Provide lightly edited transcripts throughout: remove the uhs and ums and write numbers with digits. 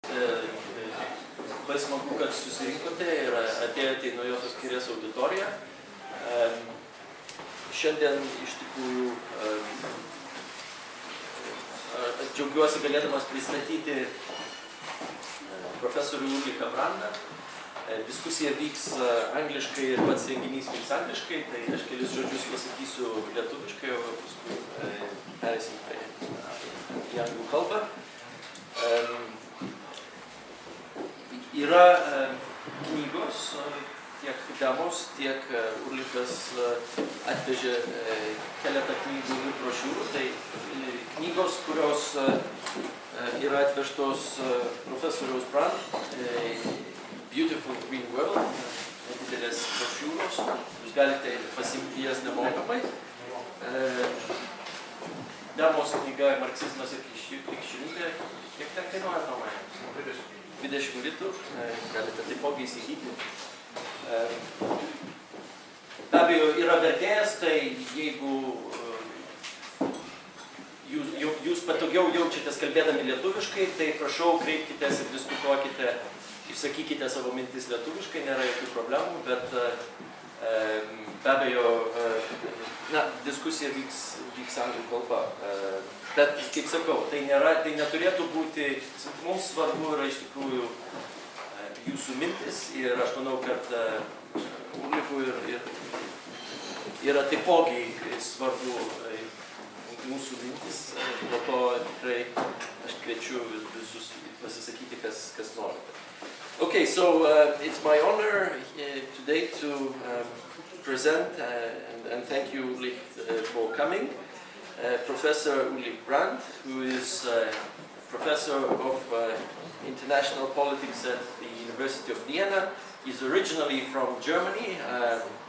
Labai smagu, kad susirinkote ir atėjote į naujosios skyrės auditoriją. Šiandien iš tikrųjų džiaugiuosi galėdamas pristatyti profesorių Ulrichą Brandą. Diskusija vyks angliškai ir pats renginys vyks angliškai, tai aš kelis žodžius pasakysiu lietuviškai, o paskui perėsim į anglų kalbą. Yra knygos, tiek demos, tiek Ulrichas atvežė keletą knygų ir brošiūrų. Tai knygos, kurios yra atvežtos profesoriaus Brand, Beautiful Green World, didelės brošiūros. Jūs galite pasiimti jas nemokamai. Demos knyga Marksizmas ir krikščionybė, kiek ten kainuoja nuomai? 20 litų, galite taipogi įsigyti. Be abejo, yra vertėjas, tai jeigu jūs patogiau jaučiatės kalbėdami lietuviškai, tai prašau, kreipkitės ir diskutuokite, išsakykite savo mintis lietuviškai, nėra jokių problemų, bet be abejo, diskusija vyks anglų kalba. Bet, kaip sakau, tai neturėtų būti, mums svarbu yra iš tikrųjų jūsų mintis ir aš manau, kad Ulrichui yra taipogi svarbu mūsų mintis, dėl to tikrai aš kviečiu visus pasisakyti, kas norite. Okay, so it's my honor today to present and thank you, Ulrich, for coming. Professor Ulrich Brand, who is Professor of International Politics at the University of Vienna. He's originally from Germany,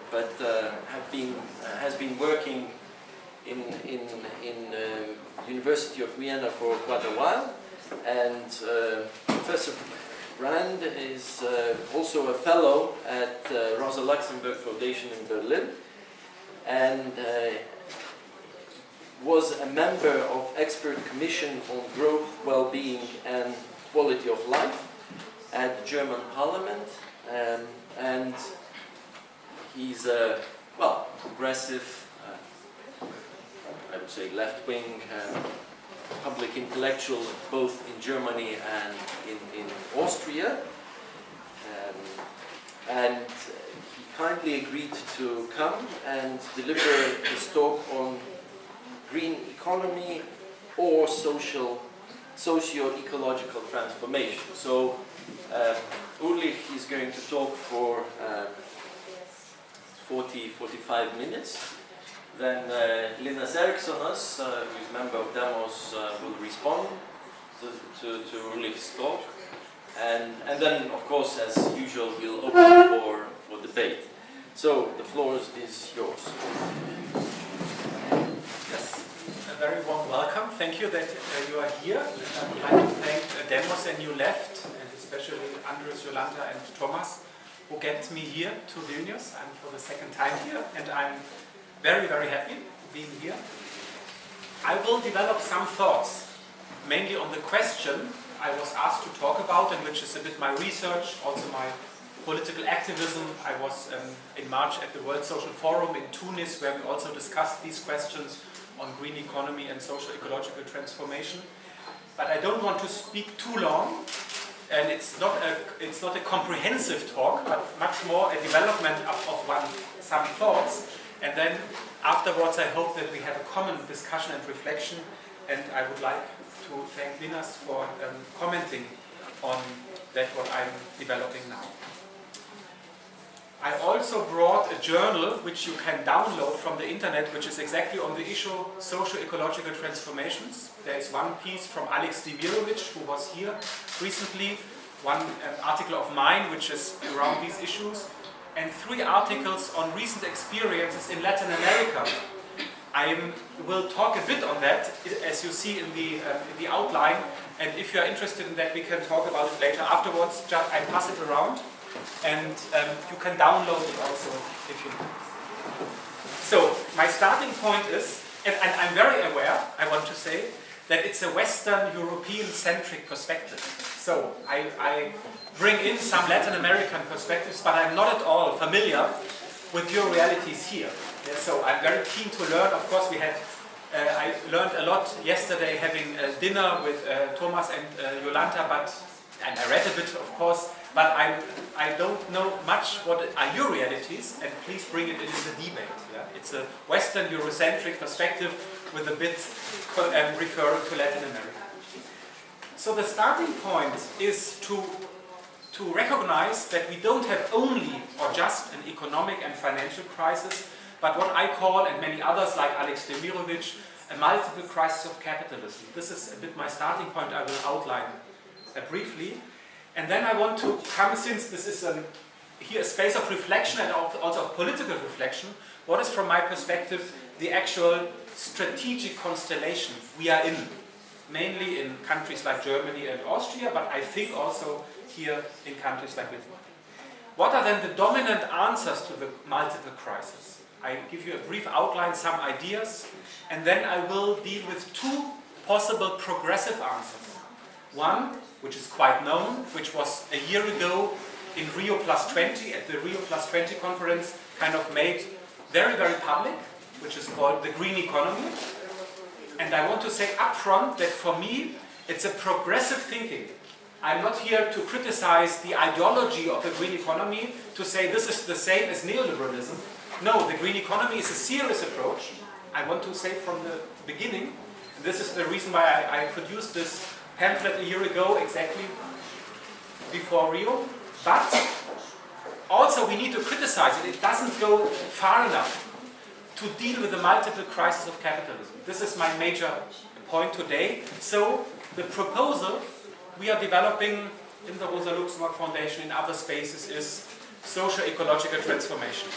but has been working in University of Vienna for quite a while. And Professor Brand is also a fellow at Rosa Luxemburg Foundation in Berlin, and was a member of Expert Commission on Growth, Well-being and Quality of Life at the German Parliament, and he's a, progressive, I would say left-wing public intellectual both in Germany and in Austria. And he kindly agreed to come and deliver his talk on green economy or socio-ecological transformation. So Ulrich is going to talk for 40-45 minutes. Then Linus Eriksonas, who is a member of Demos, will respond to Ulrich's talk. And then, of course, as usual, we'll open for debate. So the floor is yours. Very warm welcome. Thank you that you are here. I'd like to thank Demos and you left, and especially Andres, Yolanda and Thomas, who get me here to Vilnius. I'm for the second time here, and I'm very, very happy being here. I will develop some thoughts, mainly on the question I was asked to talk about, and which is a bit my research, also my political activism. I was in March at the World Social Forum in Tunis, where we also discussed these questions on green economy and social-ecological transformation. But I don't want to speak too long, and it's not a comprehensive talk, but much more a development of some thoughts. And then afterwards I hope that we have a common discussion and reflection, and I would like to thank Linus for commenting on that what I'm developing now. I also brought a journal which you can download from the internet, which is exactly on the issue Social-ecological Transformations. There is one piece from Alex Divirovich, who was here recently, one article of mine which is around these issues, and 3 articles on recent experiences in Latin America. I will talk a bit on that, as you see in the outline, and if you are interested in that, we can talk about it later afterwards. Just I pass it around. And you can download it also if you want. So my starting point is, and I'm very aware, I want to say, that it's a Western European-centric perspective. So I bring in some Latin American perspectives, but I'm not at all familiar with your realities here. Yeah, so I'm very keen to learn. Of course, I learned a lot yesterday having dinner with Thomas and Jolanta, and I read a bit, of course, but I don't know much what are your realities, and please bring it into the debate. Yeah? It's a Western Eurocentric perspective with a bit referring to Latin America. So the starting point is to recognize that we don't have only or just an economic and financial crisis, but what I call, and many others like Alex Demirovic, a multiple crisis of capitalism. This is a bit my starting point. I will outline briefly. And then I want to come, since this is here a space of reflection and also of political reflection, what is from my perspective the actual strategic constellation we are in, mainly in countries like Germany and Austria, but I think also here in countries like Vilnius. What are then the dominant answers to the multiple crises? I give you a brief outline, some ideas, and then I will deal with two possible progressive answers. One, which is quite known, which was a year ago in Rio Plus 20, at the Rio Plus 20 conference, kind of made very, very public, which is called the green economy. And I want to say upfront that for me, it's a progressive thinking. I'm not here to criticize the ideology of the green economy, to say this is the same as neoliberalism. No, the green economy is a serious approach. I want to say from the beginning, and this is the reason why I produced this pamphlet a year ago, exactly before Rio. But also we need to criticize it. It doesn't go far enough to deal with the multiple crises of capitalism. This is my major point today. So the proposal we are developing in the Rosa Luxemburg Foundation, in other spaces, is social-ecological transformation.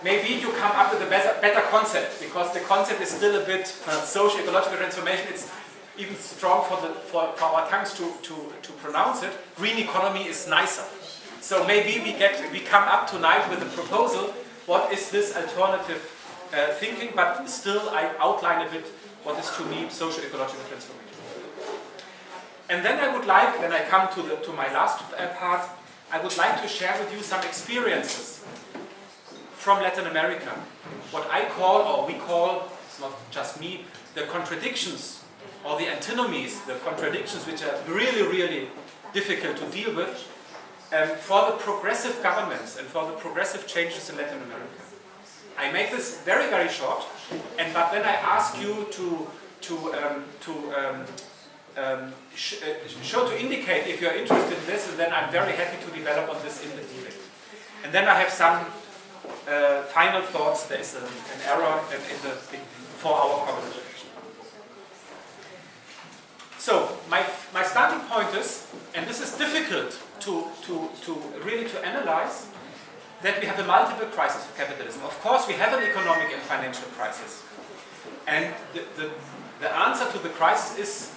Maybe you come up with a better concept, because the concept is still a bit social-ecological transformation. It's even strong for our tongues to pronounce it. Green economy is nicer. So maybe we come up tonight with a proposal. What is this alternative thinking? But still, I outline a bit what is to me social-ecological transformation. And then I would like, when I come to my last part, I would like to share with you some experiences from Latin America. What I call, or we call, it's not just me, the contradictions or the antinomies, the contradictions which are really, really difficult to deal with for the progressive governments and for the progressive changes in Latin America. I make this very, very short, but then I ask you to indicate if you're interested in this, and then I'm very happy to develop on this in the debate. And then I have some final thoughts. There is an error for our conversation. So my starting point is, and this is difficult to really analyze, that we have a multiple crisis of capitalism. Of course, we have an economic and financial crisis, and the answer to the crisis is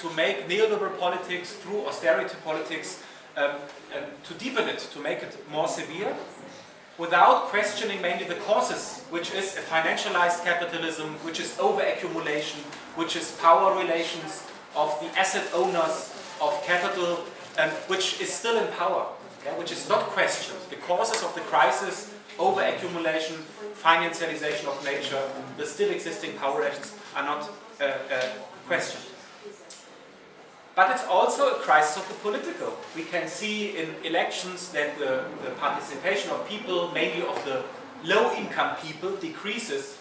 to make neoliberal politics through austerity politics, to deepen it, to make it more severe, without questioning mainly the causes, which is a financialized capitalism, which is over-accumulation, which is power relations of the asset owners of capital, which is still in power, which is not questioned. The causes of the crisis, over-accumulation, financialization of nature, the still existing power relations are not questioned. But it's also a crisis of the political. We can see in elections that the participation of people, mainly of the low-income people, decreases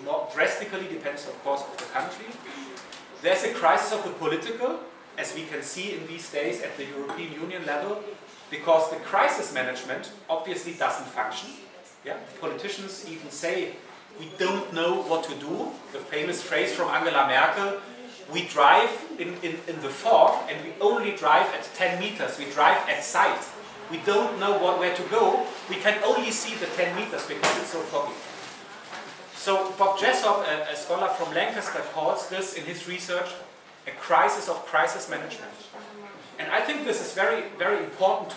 more drastically, depends of course of the country. There's a crisis of the political, as we can see in these days at the European Union level, because the crisis management obviously doesn't function. Yeah? Politicians even say, we don't know what to do. The famous phrase from Angela Merkel, we drive in the fog and we only drive at 10 meters. We drive at sight. We don't know where to go. We can only see the 10 meters because it's so foggy. So Bob Jessop, a scholar from Lancaster, calls this in his research a crisis of crisis management. And I think this is very, very important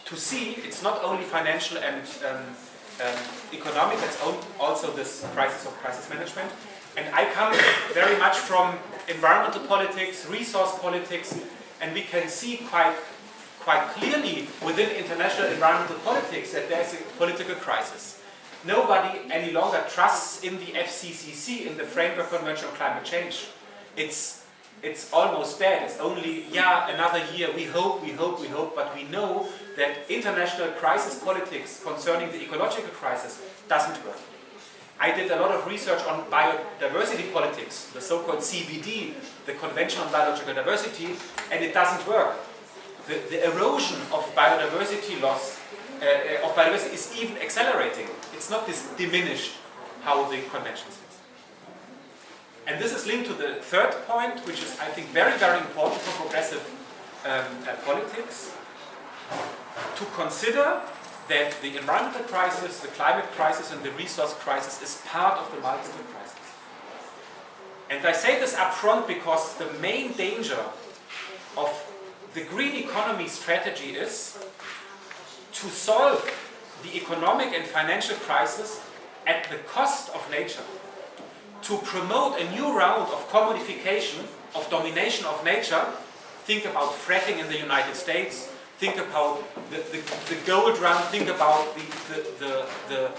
to see. It's not only financial and economic, it's also this crisis of crisis management. And I come very much from environmental politics, resource politics, and we can see quite clearly within international environmental politics that there's a political crisis. Nobody any longer trusts in the FCCC, in the Framework Convention on Climate Change. It's almost dead. It's only, yeah, another year, we hope, but we know that international crisis politics concerning the ecological crisis doesn't work. I did a lot of research on biodiversity politics, the so-called CBD, the Convention on Biological Diversity, and it doesn't work. The erosion of biodiversity loss, of biodiversity is even accelerating. It's not this diminished how the convention says. And this is linked to the third point, which is, I think, very, very important for progressive politics, to consider that the environmental crisis, the climate crisis, and the resource crisis is part of the multiple crisis. And I say this up front because the main danger of the green economy strategy is to solve the economic and financial crisis at the cost of nature, to promote a new round of commodification, of domination of nature. Think about fracking in the United States, think about the gold run, think about the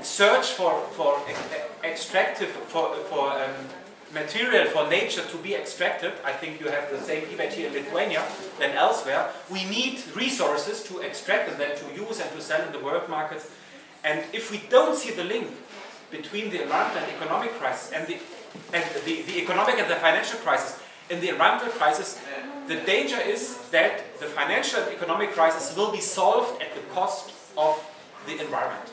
search for extractive, for material for nature to be extracted. I think you have the same debate here in Lithuania than elsewhere. We need resources to extract and then to use and to sell in the world markets. And if we don't see the link between the environmental and economic crisis and the economic and the financial crisis, in the environmental crisis, the danger is that the financial and economic crisis will be solved at the cost of the environment.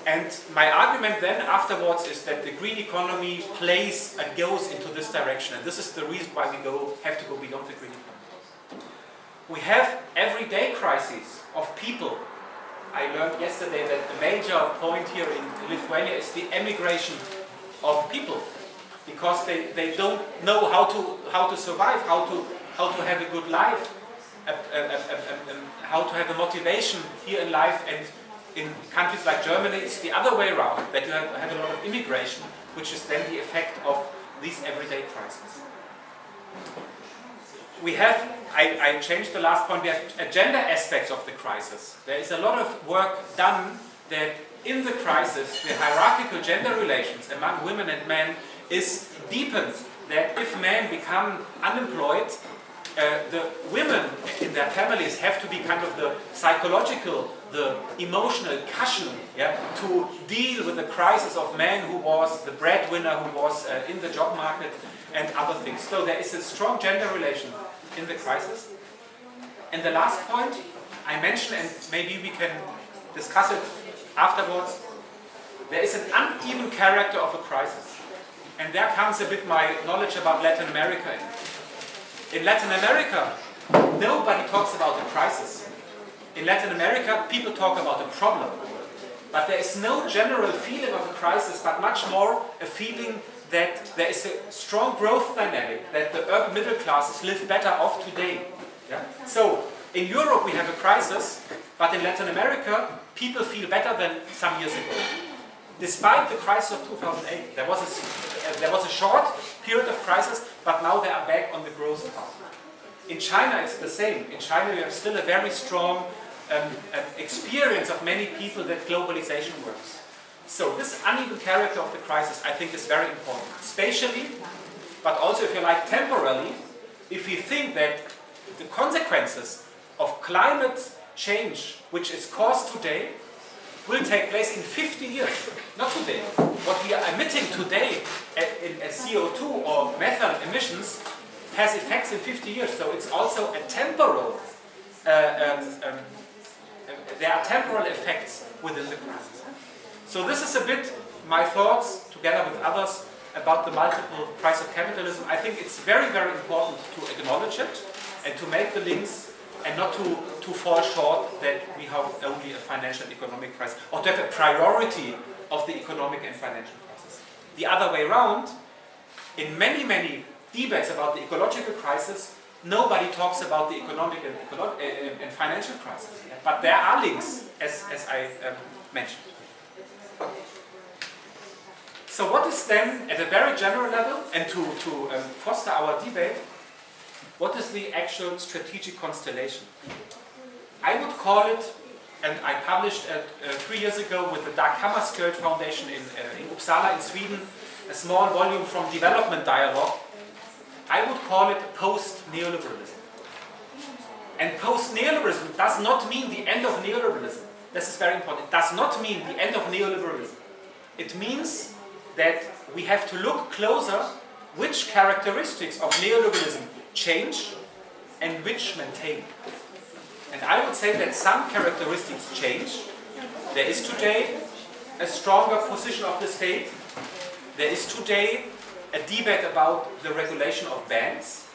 And my argument then afterwards is that the green economy plays and goes into this direction. And this is the reason why we have to go beyond the green economy. We have everyday crises of people. I learned yesterday that the major point here in Lithuania is the emigration of people, because they don't know how to survive, how to have a good life, how to have a motivation here in life. And in countries like Germany, it's the other way around, that you have a lot of immigration, which is then the effect of these everyday crises. We have, I changed the last point, we have agenda aspects of the crisis. There is a lot of work done that in the crisis, the hierarchical gender relations among women and men is deepened, that if men become unemployed, the women in their families have to be kind of the psychological, the emotional cushion, yeah, to deal with the crisis of man who was the breadwinner, who was in the job market and other things. So there is a strong gender relation in the crisis. And the last point I mentioned, and maybe we can discuss it afterwards, there is an uneven character of a crisis. And there comes a bit my knowledge about Latin America in. In Latin America, nobody talks about the crisis. In Latin America, people talk about the problem. But there is no general feeling of a crisis, but much more a feeling that there is a strong growth dynamic, that the urban middle classes live better off today. Yeah? So, in Europe we have a crisis, but in Latin America, people feel better than some years ago. Despite the crisis of 2008, there was a short period of crisis, but now they are back on the growth path. In China, it's the same. In China, you have still a very strong experience of many people that globalization works. So this uneven character of the crisis, I think, is very important. Spatially, but also, if you like, temporally, if you think that the consequences of climate change, which is caused today, will take place in 50 years, not today. What we are emitting today in CO2 or methane emissions has effects in 50 years. So it's also a temporal, there are temporal effects within the crisis. So this is a bit my thoughts, together with others, about the multiple price of capitalism. I think it's very, very important to acknowledge it and to make the links, and not to fall short that we have only a financial and economic crisis, or to have a priority of the economic and financial crisis. The other way around, in many, many debates about the ecological crisis, nobody talks about the economic and financial crisis. But there are links, as I mentioned. So what is then, at a very general level, and to foster our debate, what is the actual strategic constellation? I would call it, and I published 3 years ago with the Dag Hammarskjöld Foundation in Uppsala in Sweden, a small volume from Development Dialogue. I would call it post-neoliberalism. And post-neoliberalism does not mean the end of neoliberalism. This is very important. It does not mean the end of neoliberalism. It means that we have to look closer which characteristics of neoliberalism change and which maintain. And I would say that some characteristics change. There is today a stronger position of the state. There is today a debate about the regulation of banks.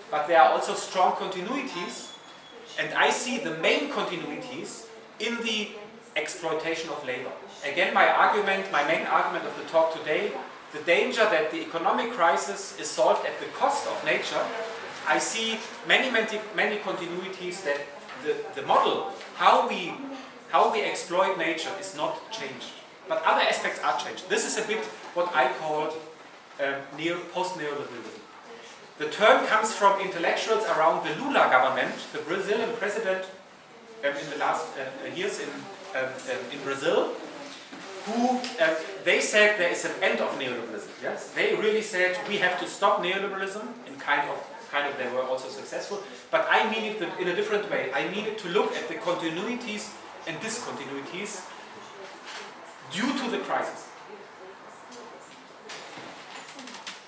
But there are also strong continuities. And I see the main continuities in the exploitation of labor. Again, my main argument of the talk today, the danger that the economic crisis is solved at the cost of nature. I see many continuities that the model, how we exploit nature, is not changed. But other aspects are changed. This is a bit what I call post-neoliberalism. The term comes from intellectuals around the Lula government, the Brazilian president in the last years in Brazil, who they said there is an end of neoliberalism. Yes, they really said we have to stop neoliberalism. In kind of they were also successful. But I mean it in a different way. I mean it to look at the continuities and discontinuities due to the crisis.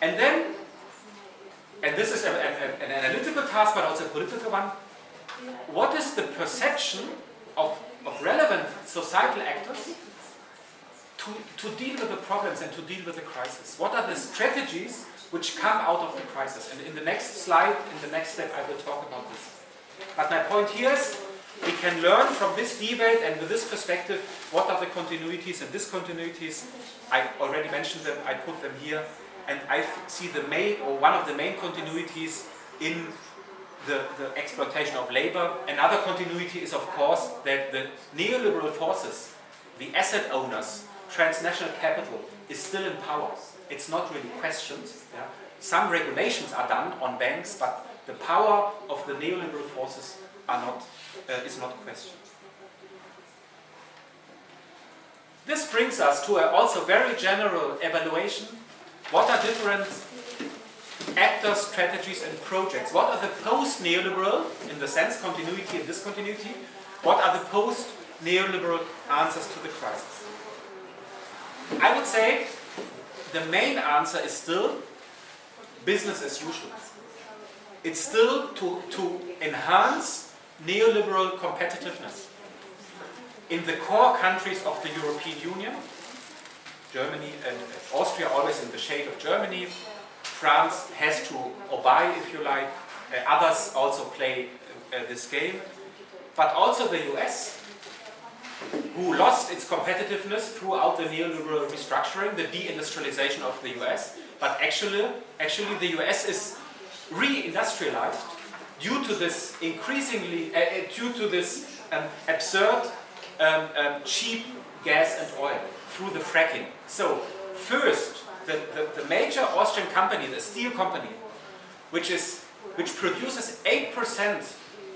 And then, and this is an analytical task, but also a political one. What is the perception of relevant societal actors to deal with the problems and to deal with the crisis? What are the strategies which come out of the crisis? And in the next slide, in the next step, I will talk about this. But my point here is, we can learn from this debate and with this perspective, what are the continuities and discontinuities. I already mentioned them, I put them here. And I see one of the main continuities in the exploitation of labor. Another continuity is, of course, that the neoliberal forces, the asset owners, transnational capital, is still in power. It's not really questioned. Yeah? Some regulations are done on banks, but the power of the neoliberal forces is not questioned. This brings us to a also very general evaluation. What are different actors, strategies and projects? What are the post-neoliberal, in the sense continuity and discontinuity? What are the post-neoliberal answers to the crisis? I would say the main answer is still business as usual. It's still to enhance neoliberal competitiveness. In the core countries of the European Union, Germany and Austria always in the shade of Germany, France has to obey, if you like, others also play this game, but also the US, who lost its competitiveness throughout the neoliberal restructuring, the deindustrialization of the US, but actually the US is re-industrialized due to this absurd cheap gas and oil through the fracking. So first, the major Austrian company, the steel company, which produces 8%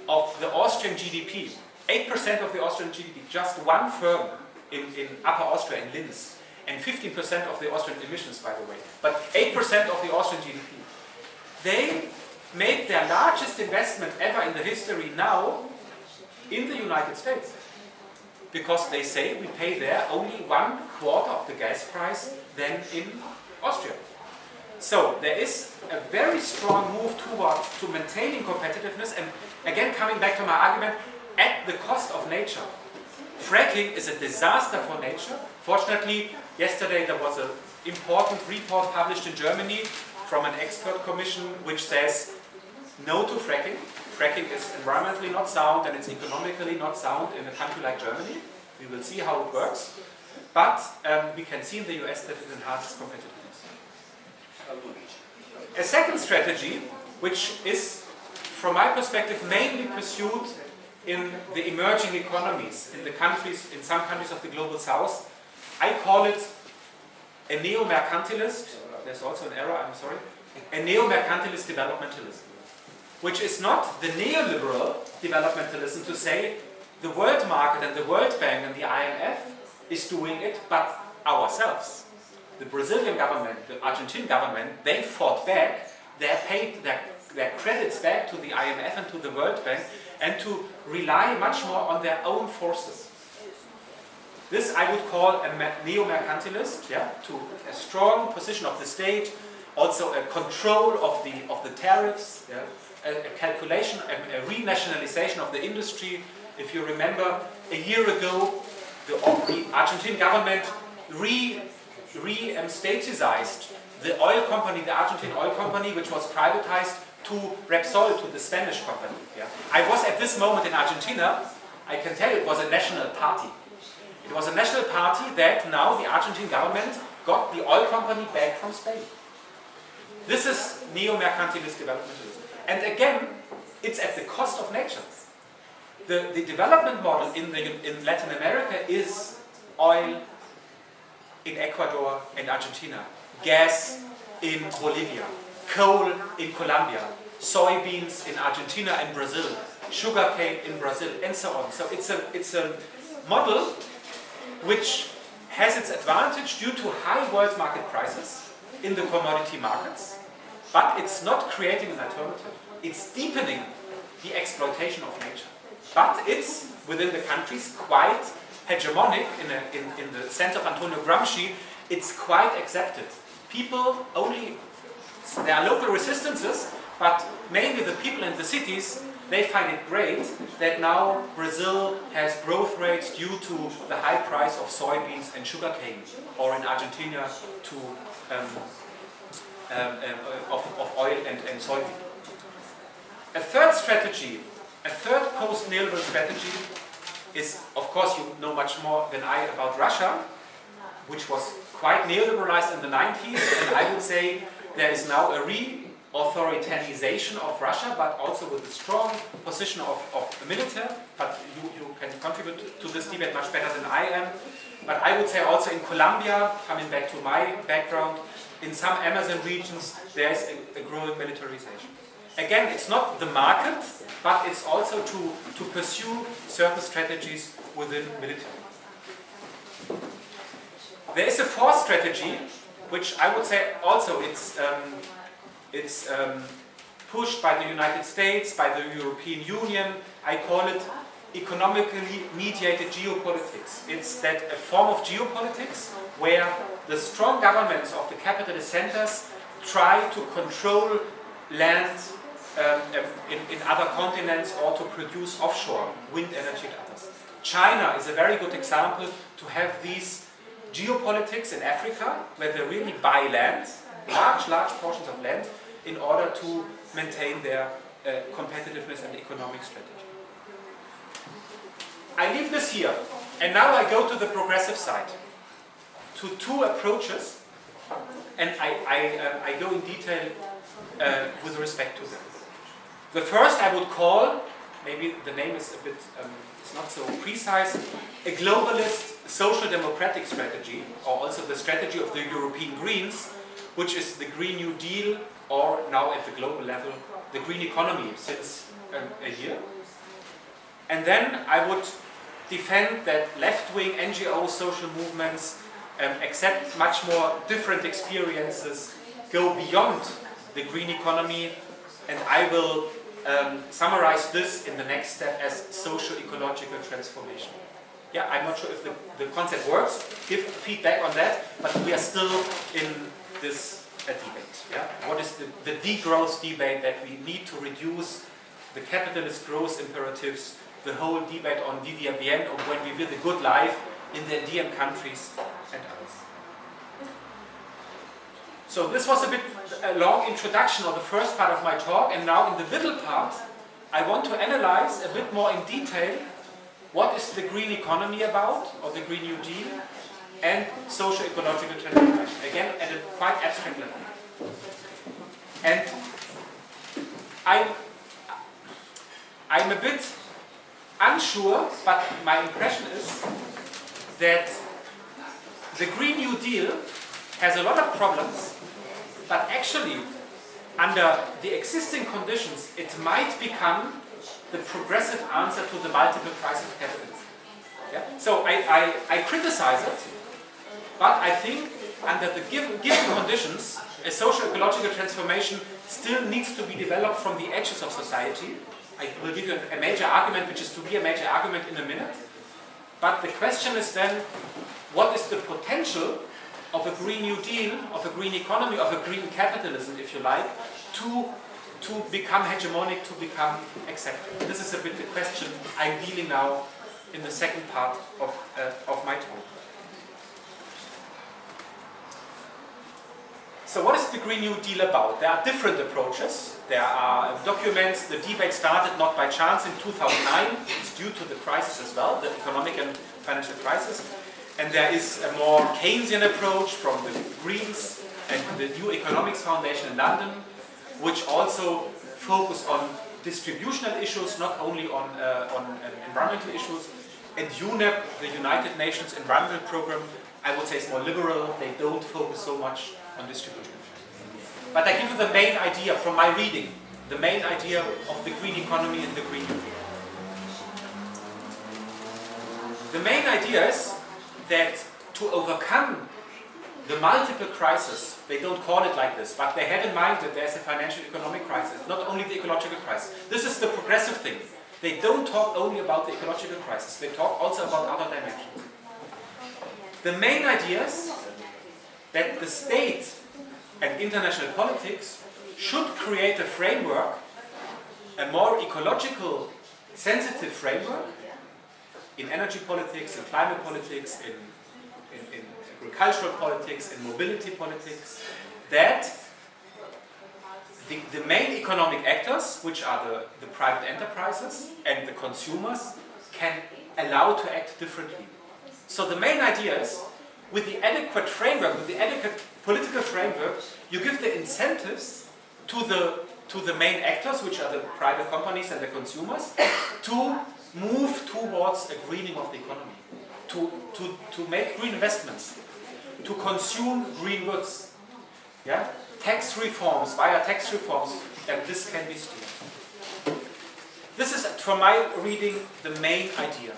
of the Austrian GDP, 8% of the Austrian GDP, just one firm in Upper Austria, in Linz, and 15% of the Austrian emissions, by the way, but 8% of the Austrian GDP. They made their largest investment ever in the history now in the United States. Because they say we pay there only 1/4 of the gas price than in Austria. So there is a very strong move towards maintaining competitiveness, and again coming back to my argument, at the cost of nature. Fracking is a disaster for nature. Fortunately, yesterday there was an important report published in Germany from an expert commission which says no to fracking. Fracking is environmentally not sound and it's economically not sound in a country like Germany. We will see how it works. But we can see in the US that it enhances competitiveness. A second strategy, which is, from my perspective, mainly pursued in the emerging economies, in some countries of the global south, I call it a neo-mercantilist, there's also an error, I'm sorry, a neo-mercantilist developmentalism, which is not the neoliberal developmentalism to say the world market and the World Bank and the IMF is doing it, but ourselves. The Brazilian government, the Argentine government, they fought back, they paid their credits back to the IMF and to the World Bank, and to rely much more on their own forces. This I would call a neo-mercantilist, yeah, to a strong position of the state, also a control of the tariffs, yeah, a calculation, a renationalization of the industry. If you remember, a year ago, the Argentine government re-statized the oil company, the Argentine oil company, which was privatized, to Repsol, to the Spanish company. Yeah. I was at this moment in Argentina. I can tell you it was a national party. It was a national party that now the Argentine government got the oil company back from Spain. This is neo-mercantilist developmentalism. And again, it's at the cost of nature. The development model in Latin America is oil in Ecuador and Argentina, gas in Bolivia, coal in Colombia, soybeans in Argentina and Brazil, sugarcane in Brazil, and so on. So it's a model which has its advantage due to high world market prices in the commodity markets, but it's not creating an alternative. It's deepening the exploitation of nature. But it's, within the countries, quite hegemonic in the sense of Antonio Gramsci. It's quite accepted. People only, there are local resistances, but mainly the people in the cities, they find it great that now Brazil has growth rates due to the high price of soybeans and sugarcane, or in Argentina to of oil and soybean. A third strategy, a third post-neoliberal strategy is, of course, you know much more than I about Russia, which was quite neoliberalized in the 90s, and I would say there is now a re-authoritarianization of Russia, but also with a strong position of the military, but you can contribute to this debate much better than I am. But I would say also in Colombia, coming back to my background, in some Amazon regions, there is a growing militarization. Again, it's not the market, but it's also to pursue certain strategies within military. There is a fourth strategy, which I would say also it's pushed by the United States, by the European Union. I call it economically mediated geopolitics. It's that a form of geopolitics where the strong governments of the capitalist centers try to control land in other continents or to produce offshore wind energy and others. China is a very good example to have these geopolitics in Africa where they really buy land, large portions of land, in order to maintain their competitiveness and economic strategy. I leave this here, and now I go to the progressive side, to two approaches, and I go in detail with respect to them. The first I would call, maybe the name is a bit, it's not so precise, a globalist social democratic strategy, or also the strategy of the European Greens, which is the Green New Deal, or now at the global level, the green economy since a year. And then I would defend that left-wing NGO social movements accept much more different experiences, go beyond the green economy, and I will summarize this in the next step as social-ecological transformation. Yeah, I'm not sure if the concept works, give feedback on that, but we are still in this debate. Yeah? What is the degrowth debate that we need to reduce the capitalist growth imperatives, the whole debate on vivre bien, or when we live a good life in the Andean countries and others. So this was a long introduction of the first part of my talk, and now in the middle part I want to analyze a bit more in detail what is the green economy about, or the Green New Deal, and social-ecological transformation, again at a quite abstract level. And I'm a bit unsure, but my impression is that the Green New Deal has a lot of problems, but actually, under the existing conditions, it might become the progressive answer to the multiple crises of capitalism. Yeah? So I criticize it, but I think under the given conditions, a social-ecological transformation still needs to be developed from the edges of society. I will give you a major argument, which is to be a major argument in a minute. But the question is then, what is the potential of a Green New Deal, of a green economy, of a green capitalism, if you like, to become hegemonic, to become accepted? This is a bit the question I'm dealing now in the second part of my talk. So what is the Green New Deal about? There are different approaches. There are documents. The debate started not by chance in 2009. It's due to the crisis as well, the economic and financial crisis. And there is a more Keynesian approach from the Greens and the New Economics Foundation in London, which also focus on distributional issues, not only on environmental issues. And UNEP, the United Nations Environmental Programme, I would say is more liberal. They don't focus so much on distribution. But I give you the main idea from my reading, the main idea of the green economy and the Green New Deal. The main idea is that to overcome the multiple crises, they don't call it like this, but they have in mind that there's a financial economic crisis, not only the ecological crisis. This is the progressive thing. They don't talk only about the ecological crisis, they talk also about other dimensions. The main idea is that the state and international politics should create a framework, a more ecological, sensitive framework in energy politics, in climate politics, in agricultural politics, in mobility politics, that the main economic actors, which are the private enterprises and the consumers, can allow to act differently. So the main idea is, with the adequate framework, with the adequate political framework, you give the incentives to the main actors, which are the private companies and the consumers, to move towards a greening of the economy, to make green investments, to consume green goods. Yeah? Tax reforms, via tax reforms, and this can be steered. This is, from my reading, the main idea.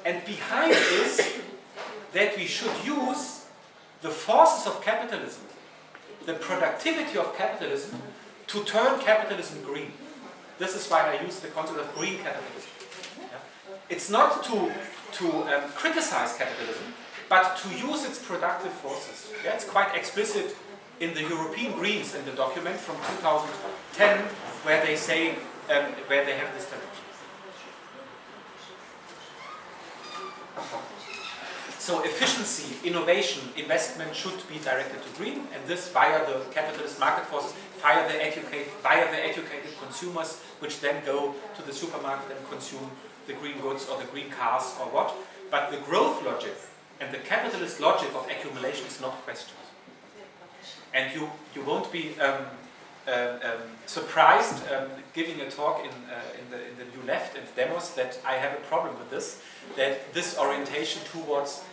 And behind is that we should use the forces of capitalism, the productivity of capitalism, to turn capitalism green. This is why I use the concept of green capitalism. Yeah? It's not to criticize capitalism, but to use its productive forces. Yeah? It's quite explicit in the European Greens in the document from 2010, where they say, where they have this direction. So efficiency, innovation, investment should be directed to green, and this via the capitalist market forces, via the educated consumers, which then go to the supermarket and consume the green goods or the green cars or what. But the growth logic and the capitalist logic of accumulation is not questioned. And you won't be surprised giving a talk in the New Left and demos that I have a problem with this, that this orientation towards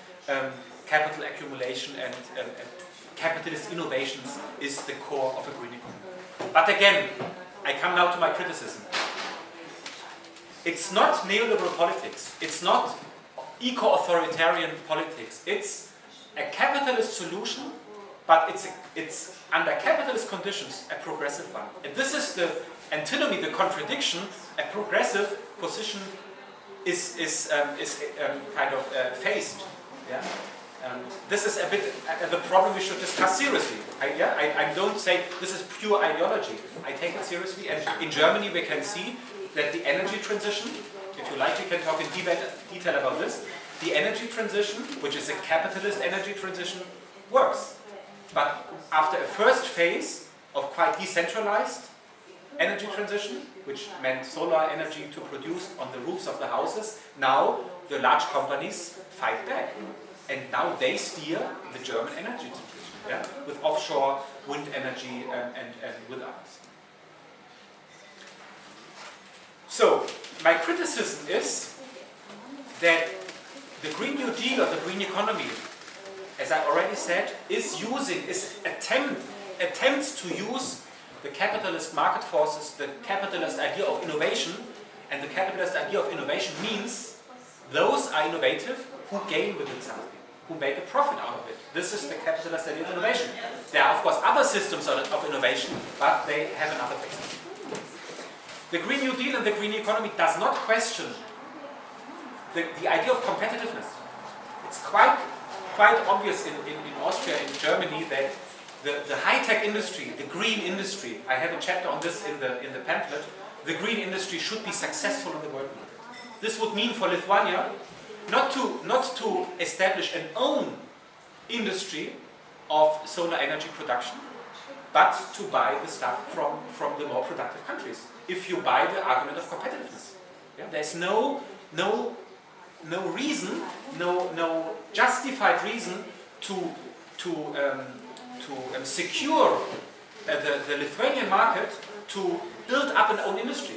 capital accumulation and capitalist innovations is the core of a green economy. But again, I come now to my criticism. It's not neoliberal politics. It's not eco-authoritarian politics. It's a capitalist solution, but it's under capitalist conditions a progressive one. And this is the antinomy, the contradiction. A progressive position is kind of faced. Yeah? This is a bit the problem we should discuss seriously. I don't say this is pure ideology. I take it seriously, and in Germany we can see that the energy transition, if you like we can talk in detail about this, the energy transition, which is a capitalist energy transition, works. But after a first phase of quite decentralized energy transition, which meant solar energy to produce on the roofs of the houses, now the large companies fight back. And now they steer the German energy transition, yeah? With offshore wind energy and with others. So, my criticism is that the Green New Deal or the green economy, as I already said, attempts to use the capitalist market forces, the capitalist idea of innovation, and the capitalist idea of innovation means those are innovative who gain within something, who make a profit out of it. This is the capitalist idea of innovation. There are of course other systems of innovation, but they have another basis. The Green New Deal and the green economy does not question the idea of competitiveness. It's quite obvious in Austria and Germany that the high-tech industry, the green industry, I have a chapter on this in the pamphlet, the green industry should be successful in the world market. This would mean for Lithuania not to establish an own industry of solar energy production, but to buy the stuff from the more productive countries. If you buy the argument of competitiveness, yeah? There's no reason, no justified reason to secure the Lithuanian market to build up an own industry,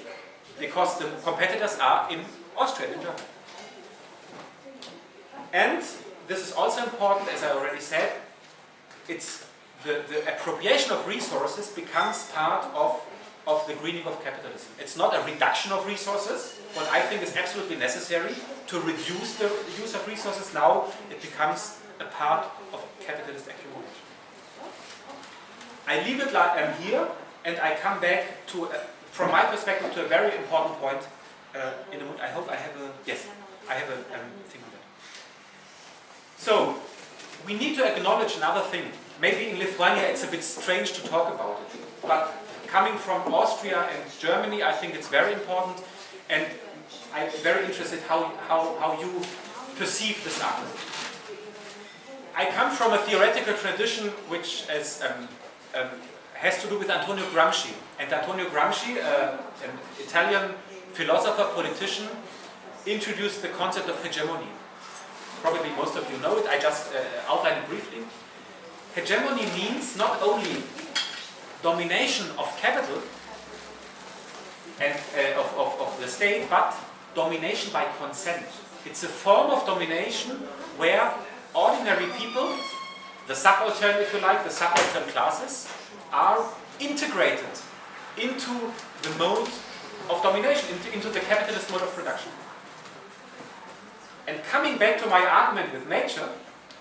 because the competitors are in Austria and Germany. And this is also important, as I already said, it's the appropriation of resources becomes part of the greening of capitalism. It's not a reduction of resources, what I think is absolutely necessary to reduce the use of resources. Now it becomes a part of capitalist accumulation. I leave it like I'm here, and I come back to, from my perspective, to a very important point in a moment. I hope I have a, yes, I have a thing on that. So, we need to acknowledge another thing. Maybe in Lithuania it's a bit strange to talk about it, but coming from Austria and Germany, I think it's very important, and I'm very interested how you perceive this argument. I come from a theoretical tradition which has to do with Antonio Gramsci. And Antonio Gramsci, an Italian philosopher, politician, introduced the concept of hegemony. Probably most of you know it, I just outline it briefly. Hegemony means not only domination of capital and of the state, but domination by consent. It's a form of domination where ordinary people, the subaltern, if you like, the subaltern classes, are integrated into the mode of domination, into the capitalist mode of production. And coming back to my argument with nature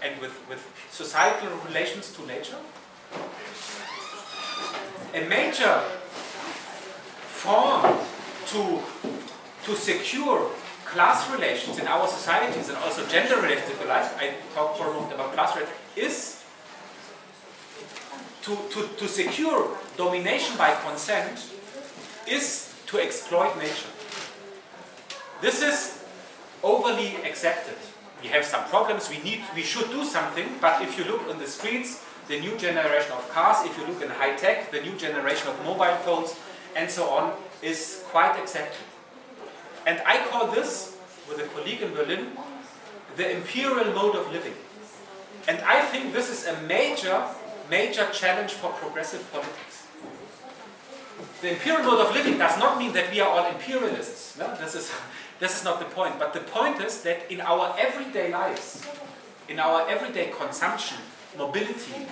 and with societal relations to nature, a major form to secure class relations in our societies, and also gender relations, if you like, I talk for a moment about class relations, is to secure domination by consent is to exploit nature. This is overly accepted. We have some problems, we should do something, but if you look on the streets, the new generation of cars, if you look in high tech, the new generation of mobile phones, and so on, is quite accepted. And I call this, with a colleague in Berlin, the imperial mode of living. And I think this is a major challenge for progressive politics. The imperial mode of living does not mean that we are all imperialists. No? This is not the point. But the point is that in our everyday lives, in our everyday consumption, mobility,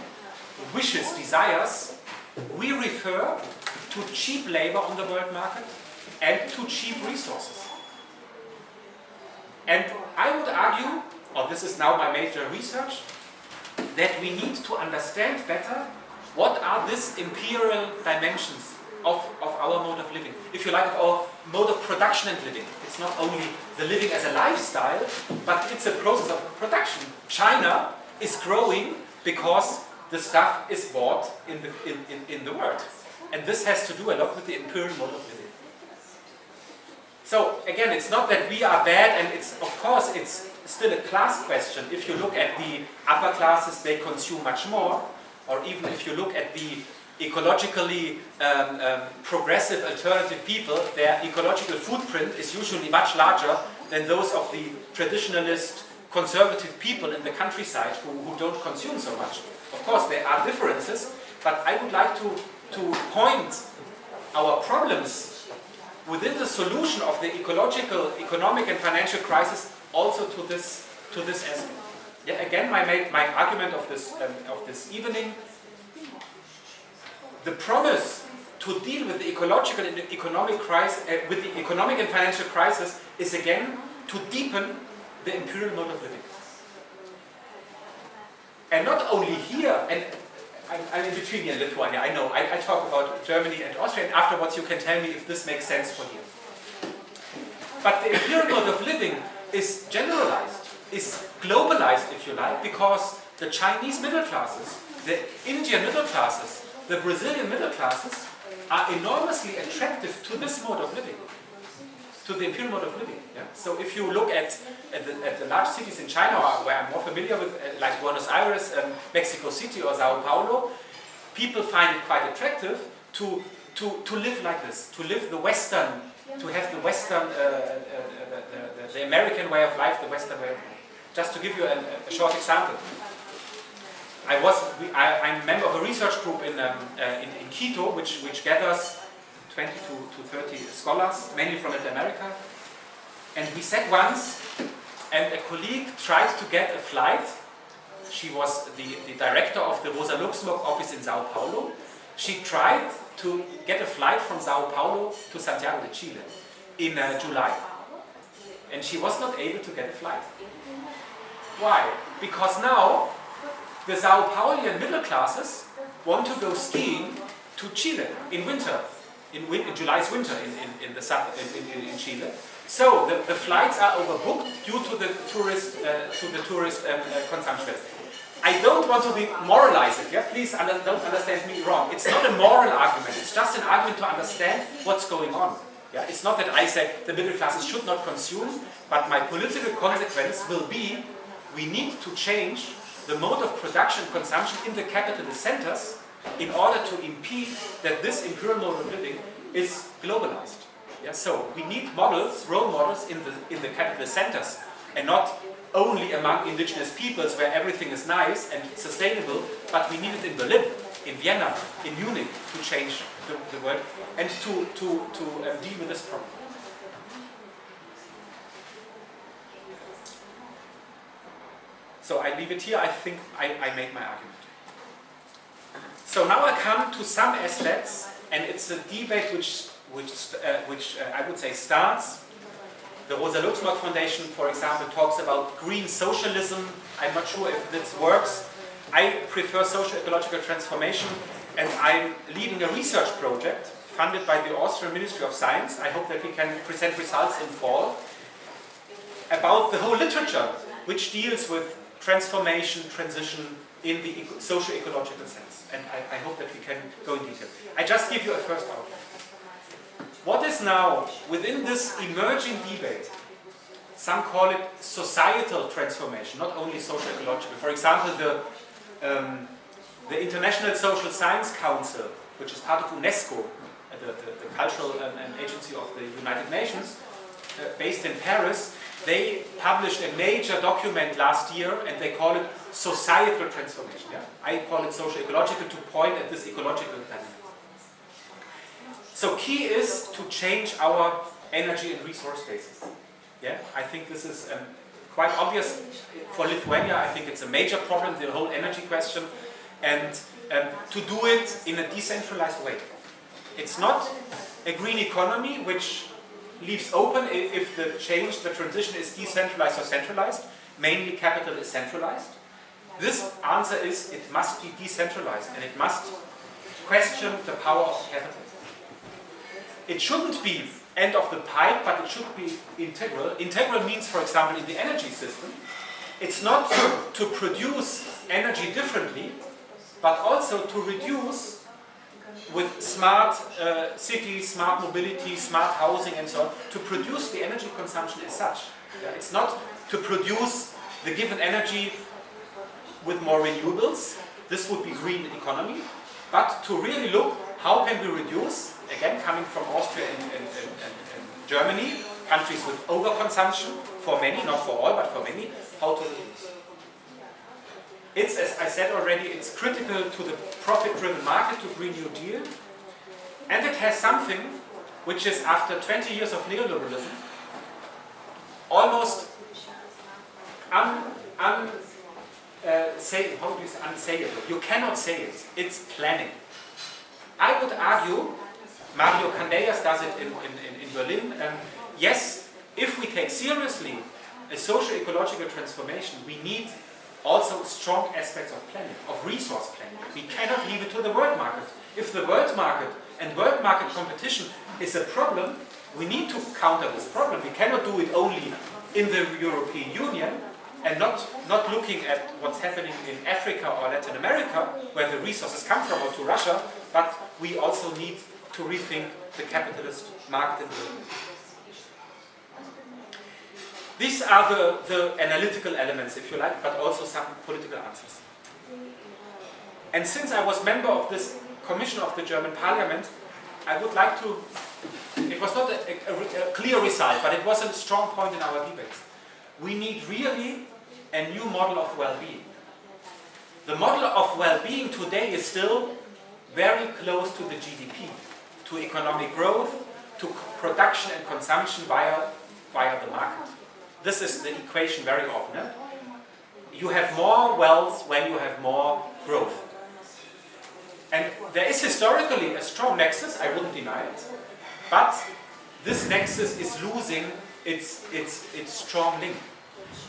wishes, desires, we refer to cheap labor on the world market and to cheap resources. And I would argue, or this is now my major research, that we need to understand better what are these imperial dimensions of our mode of living. If you like, of our mode of production and living. It's not only the living as a lifestyle, but it's a process of production. China is growing because the stuff is bought in the world. And this has to do a lot with the imperial mode of living. So again, it's not that we are bad, and it's, of course, it's still a class question. If you look at the upper classes, they consume much more. Or even if you look at the ecologically progressive alternative people, their ecological footprint is usually much larger than those of the traditionalist conservative people in the countryside who don't consume so much. Of course, there are differences, but I would like to point our problems within the solution of the ecological, economic and financial crisis also to this aspect. Yeah, again, my argument of this evening, the promise to deal with the ecological and economic crisis, with the economic and financial crisis, is again to deepen the imperial mode of living. And not only here, and I'm in between here in Lithuania, I know, I talk about Germany and Austria, and afterwards you can tell me if this makes sense for you. But the imperial mode of living is generalized, is globalized, if you like, because the Chinese middle classes, the Indian middle classes, the Brazilian middle classes are enormously attractive to this mode of living, to the imperial mode of living. Yeah? So if you look at the large cities in China, where I'm more familiar with, like Buenos Aires, Mexico City or Sao Paulo, people find it quite attractive to live like this, to live the Western, to have the Western, the American way of life, the Western way of life. Just to give you a short example. I'm a member of a research group in Quito, which gathers 20 to 30 scholars, mainly from Latin America. And we sat once, and a colleague tried to get a flight. She was the director of the Rosa Luxemburg office in Sao Paulo. She tried to get a flight from Sao Paulo to Santiago de Chile in July. And she was not able to get a flight. Why? Because now the Sao Paulian middle classes want to go skiing to Chile in winter, in July's winter in the south in Chile. So the flights are overbooked due to the tourist consumption. I don't want to be moralizing. Yeah, please don't understand me wrong. It's not a moral argument. It's just an argument to understand what's going on. Yeah, it's not that I say the middle classes should not consume, but my political consequence will be we need to change the mode of production and consumption in the capitalist centers in order to impede that this imperial mode of living is globalized. Yeah, so we need models, role models in the capitalist centers, and not only among indigenous peoples where everything is nice and sustainable, but we need it in Berlin, in Vienna, in Munich to change the world and to deal with this problem. So I leave it here. I think I made my argument. So now I come to some aspects, and it's a debate which I would say starts. The Rosa Luxemburg Foundation, for example, talks about green socialism. I'm not sure if this works. I prefer social-ecological transformation, and I'm leading a research project funded by the Austrian Ministry of Science. I hope that we can present results in fall about the whole literature which deals with transformation, transition in the socio-ecological sense. And I hope that we can go in detail. I just give you a first outline. What is now, within this emerging debate, some call it societal transformation, not only socio-ecological. For example, the International Social Science Council, which is part of UNESCO, the cultural agency of the United Nations, based in Paris, they published a major document last year, and they call it societal transformation. Yeah? I call it socio-ecological to point at this ecological dynamic. So key is to change our energy and resource bases. Yeah? I think this is quite obvious for Lithuania. I think it's a major problem, the whole energy question, and to do it in a decentralized way. It's not a green economy which leaves open if the change, the transition is decentralized or centralized. Mainly capital is centralized. This answer is it must be decentralized, and it must question the power of capital. It shouldn't be end of the pipe, but it should be integral. Integral means, for example, in the energy system, it's not to produce energy differently, but also to reduce with smart cities, smart mobility, smart housing and so on, to produce the energy consumption as such. Yeah, it's not to produce the given energy with more renewables, this would be green economy, but to really look how can we reduce, again coming from Austria and Germany, countries with overconsumption, for many, not for all, but for many, how to reduce. It's, as I said already, it's critical to the profit-driven market, to Green New Deal, and it has something which is, after 20 years of neoliberalism, almost say, how do you say, unsayable? You cannot say it. It's planning. I would argue, Mario Candeias does it in Berlin, yes, if we take seriously a social-ecological transformation, we need also strong aspects of planning, of resource planning. We cannot leave it to the world market. If the world market and world market competition is a problem, we need to counter this problem. We cannot do it only in the European Union and not looking at what's happening in Africa or Latin America, where the resources come from, or to Russia, but we also need to rethink the capitalist market in the world. These are the analytical elements, if you like, but also some political answers. And since I was member of this commission of the German Parliament, I would like to, it was not a clear result, but it was a strong point in our debates. We need really a new model of well-being. The model of well-being today is still very close to the GDP, to economic growth, to production and consumption via the market. This is the equation very often. Eh? You have more wealth when you have more growth. And there is historically a strong nexus, I wouldn't deny it, but this nexus is losing its strong link.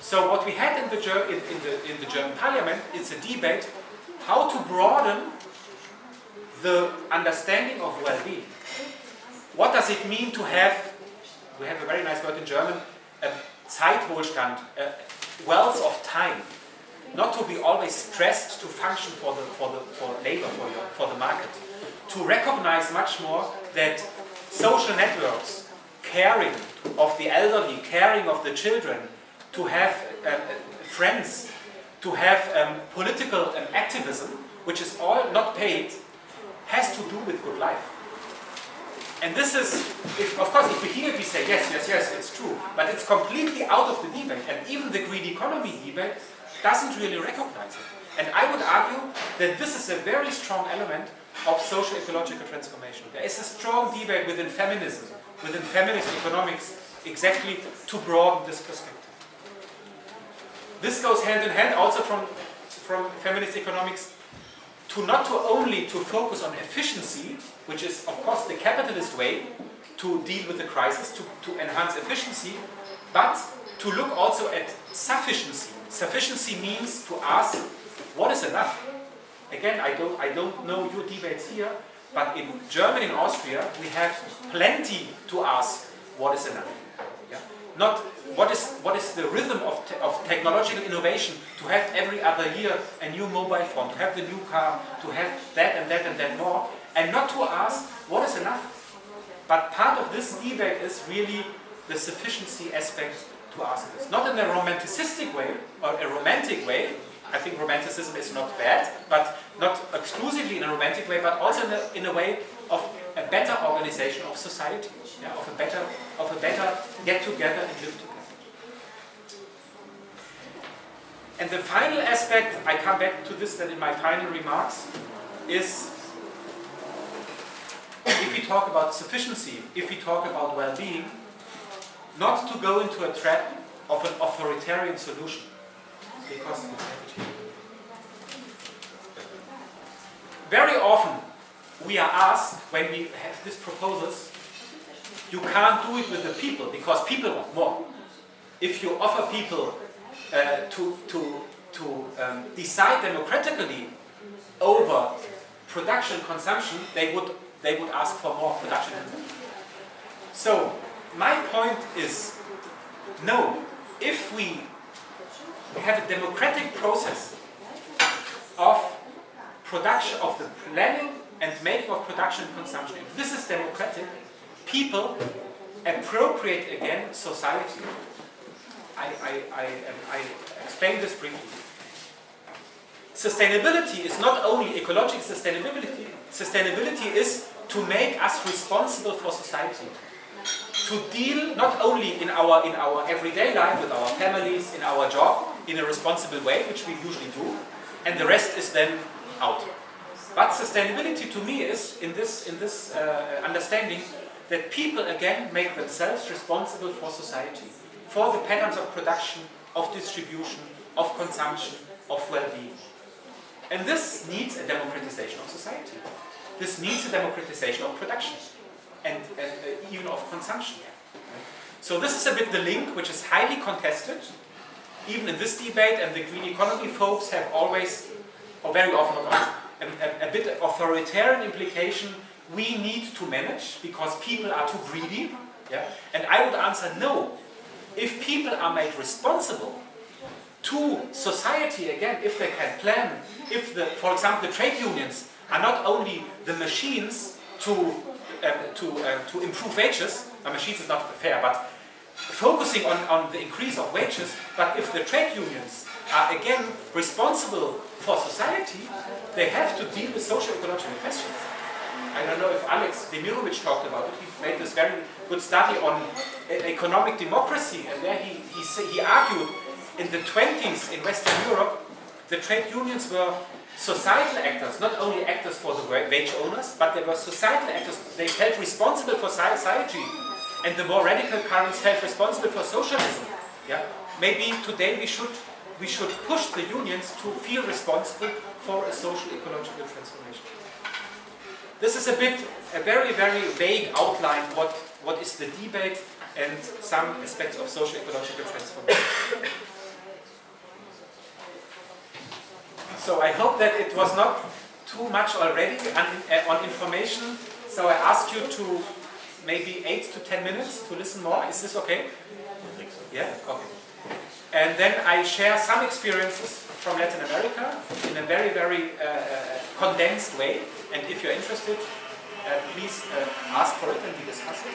So what we had in the German Parliament is a debate how to broaden the understanding of well-being. What does it mean to have, we have a very nice word in German, a Zeitwohlstand, wealth of time, not to be always stressed to function for labor, for the market, to recognize much more that social networks, caring of the elderly, caring of the children, to have friends, to have political activism, which is all not paid, has to do with good life. And this is, of course, if we hear it, we say, yes, it's true. But it's completely out of the debate. And even the green economy debate doesn't really recognize it. And I would argue that this is a very strong element of social-ecological transformation. There is a strong debate within feminism, within feminist economics, exactly to broaden this perspective. This goes hand in hand also from feminist economics to not only to focus on efficiency, which is of course the capitalist way to deal with the crisis, to enhance efficiency, but to look also at sufficiency. Sufficiency means to ask, what is enough? Again, I don't know your debates here, but in Germany and Austria we have plenty to ask what is enough. Yeah? Not what is the rhythm of technological innovation, to have every other year a new mobile phone, to have the new car, to have that and that and that more, and not to ask what is enough. But part of this debate is really the sufficiency aspect to ask this. Not in a romanticistic way or a romantic way. I think romanticism is not bad, but not exclusively in a romantic way, but also in a way of a better organization of society, yeah, of a better get together and live together. And the final aspect, I come back to this then in my final remarks, is if we talk about sufficiency, if we talk about well-being, not to go into a trap of an authoritarian solution. Because very often we are asked, when we have these proposals, you can't do it with the people because people want more. If you offer people to decide democratically over production consumption, they would ask for more production consumption. So my point is, no, if we have a democratic process of production, of the planning and making of production and consumption, if this is democratic, people appropriate again society. I explain this briefly. Sustainability is not only ecological sustainability. Sustainability is to make us responsible for society. To deal not only in our everyday life with our families, in our job, in a responsible way, which we usually do, and the rest is then out. But sustainability to me is in this understanding that people again make themselves responsible for society, for the patterns of production, of distribution, of consumption, of well-being. And this needs a democratization of society. This needs a democratization of production and even of consumption. So this is a bit the link, which is highly contested, even in this debate, and the green economy folks have always, or very often, a bit authoritarian implication. We need to manage because people are too greedy. Yeah? And I would answer no. If people are made responsible to society, again, if they can plan, if, for example, the trade unions are not only the machines to improve wages, machines is not fair, but focusing on the increase of wages, but if the trade unions are again responsible for society, they have to deal with social-ecological questions. I don't know if Alex Demirovic talked about it. He made this very good study on economic democracy, and there he argued in the 20s in Western Europe, the trade unions were societal actors, not only actors for the wage owners, but they were societal actors. They felt responsible for society, and the more radical currents felt responsible for socialism. Yeah? Maybe today we should push the unions to feel responsible for a social-ecological transformation. This is a very, very vague outline what is the debate and some aspects of social-ecological transformation. So I hope that it was not too much already on information. So I ask you to maybe 8 to 10 minutes to listen more. Is this okay? I think so. Yeah? Okay. And then I share some experiences from Latin America in a very, very condensed way. And if you're interested, please ask for it and we discuss it.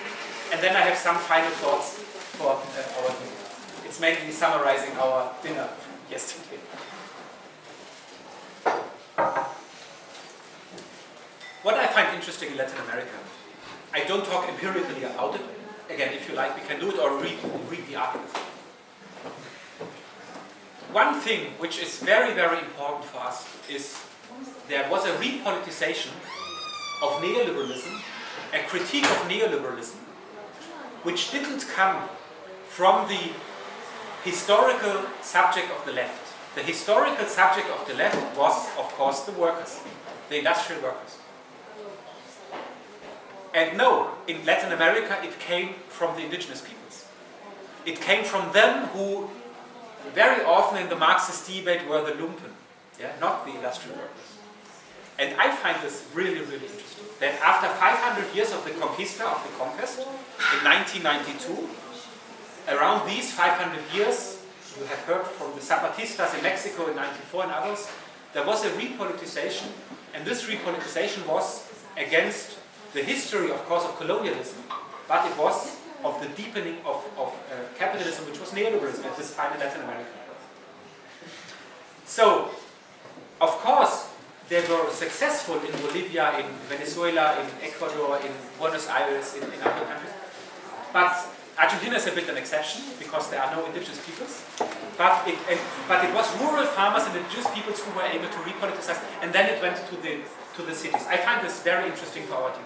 And then I have some final thoughts for our dinner. It's mainly summarizing our dinner yesterday. What I find interesting in Latin America, I don't talk empirically about it. Again, if you like, we can do it or read the articles. One thing which is very, very important for us is there was a repoliticization of neoliberalism, a critique of neoliberalism, which didn't come from the historical subject of the left. The historical subject of the left was, of course, the workers, the industrial workers. And no, in Latin America it came from the indigenous peoples. It came from them who very often in the Marxist debate were the lumpen, yeah? Not the industrial workers. And I find this really, really interesting. That after 500 years of the conquista, of the conquest, in 1992, around these 500 years, you have heard from the Zapatistas in Mexico in 94 and others, there was a repoliticization, and this repoliticization was against the history, of course, of colonialism, but it was of the deepening of capitalism, which was neoliberalism at this time in Latin America. So, of course, they were successful in Bolivia, in Venezuela, in Ecuador, in Buenos Aires, in other countries. But Argentina is a bit an exception because there are no indigenous peoples. But it was rural farmers and indigenous peoples who were able to repoliticize, and then it went to the cities. I find this very interesting for our debate.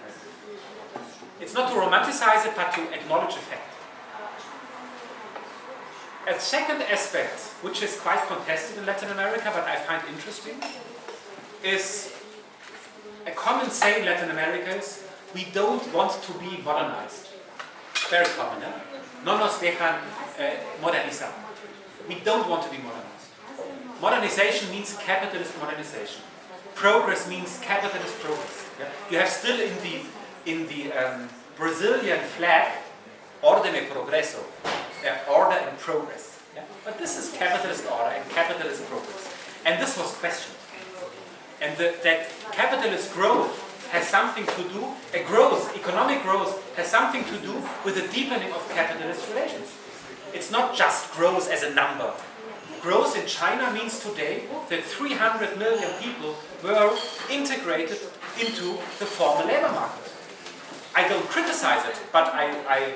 It's not to romanticize it, but to acknowledge a fact. A second aspect, which is quite contested in Latin America, but I find interesting, is a common saying in Latin America is, we don't want to be modernized. Very common, eh? No nos dejan modernizar. We don't want to be modernized. Modernization means capitalist modernization. Progress means capitalist progress. Yeah? You have still in the Brazilian flag, orden e progreso, order and progress. Yeah? But this is capitalist order and capitalist progress. And this was questioned. And that capitalist growth has something to do, economic growth has something to do with the deepening of capitalist relations. It's not just growth as a number. Growth in China means today that 300 million people were integrated into the formal labor market. I don't criticize it, but I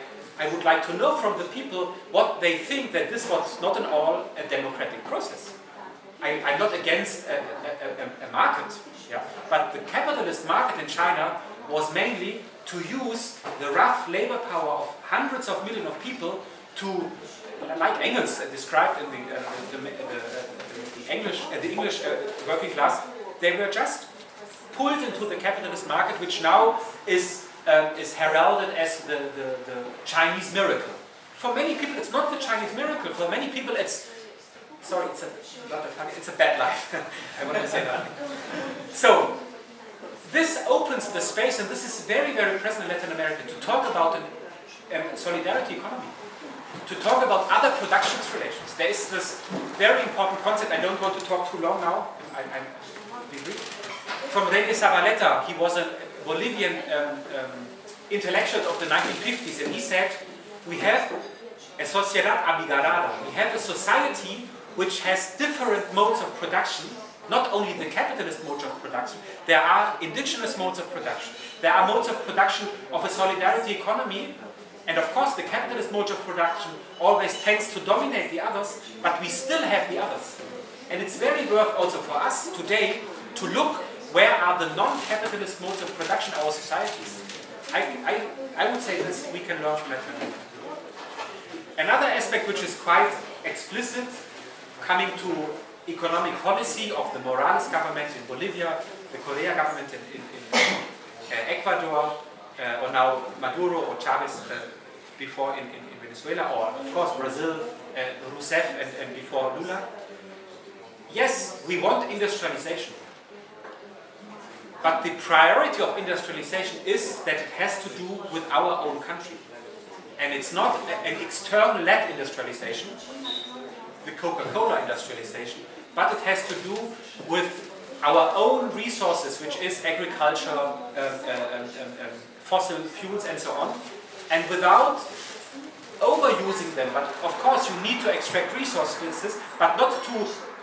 would like to know from the people what they think that this was not at all a democratic process. I'm not against a market, yeah? But the capitalist market in China was mainly to use the rough labor power of hundreds of millions of people to, like Engels described in the English working class, they were just pulled into the capitalist market, which now is heralded as the Chinese miracle. For many people, it's not the Chinese miracle. For many people, it's a bad life. I want to say that. So, this opens the space, and this is very, very present in Latin America, to talk about a solidarity economy, to talk about other production relations. There is this very important concept. I don't want to talk too long now. I'll be brief. From René Zavaleta, he was a Bolivian intellectual of the 1950s, and he said, we have a sociedad abigarrada. We have a society which has different modes of production, not only the capitalist modes of production, there are indigenous modes of production. There are modes of production of a solidarity economy, and of course the capitalist mode of production always tends to dominate the others, but we still have the others. And it's very worth also for us today to look where are the non-capitalist modes of production in our societies. I would say this we can learn from Latin America. Another aspect which is quite explicit, coming to economic policy of the Morales government in Bolivia, the Correa government in Ecuador, or now Maduro or Chavez before in Venezuela, or of course Brazil, Rousseff and before Lula. Yes, we want industrialization. But the priority of industrialization is that it has to do with our own country. And it's not an external-led industrialization, the Coca-Cola industrialization, but it has to do with our own resources, which is agriculture, fossil fuels and so on. And without overusing them, but of course you need to extract resources, but not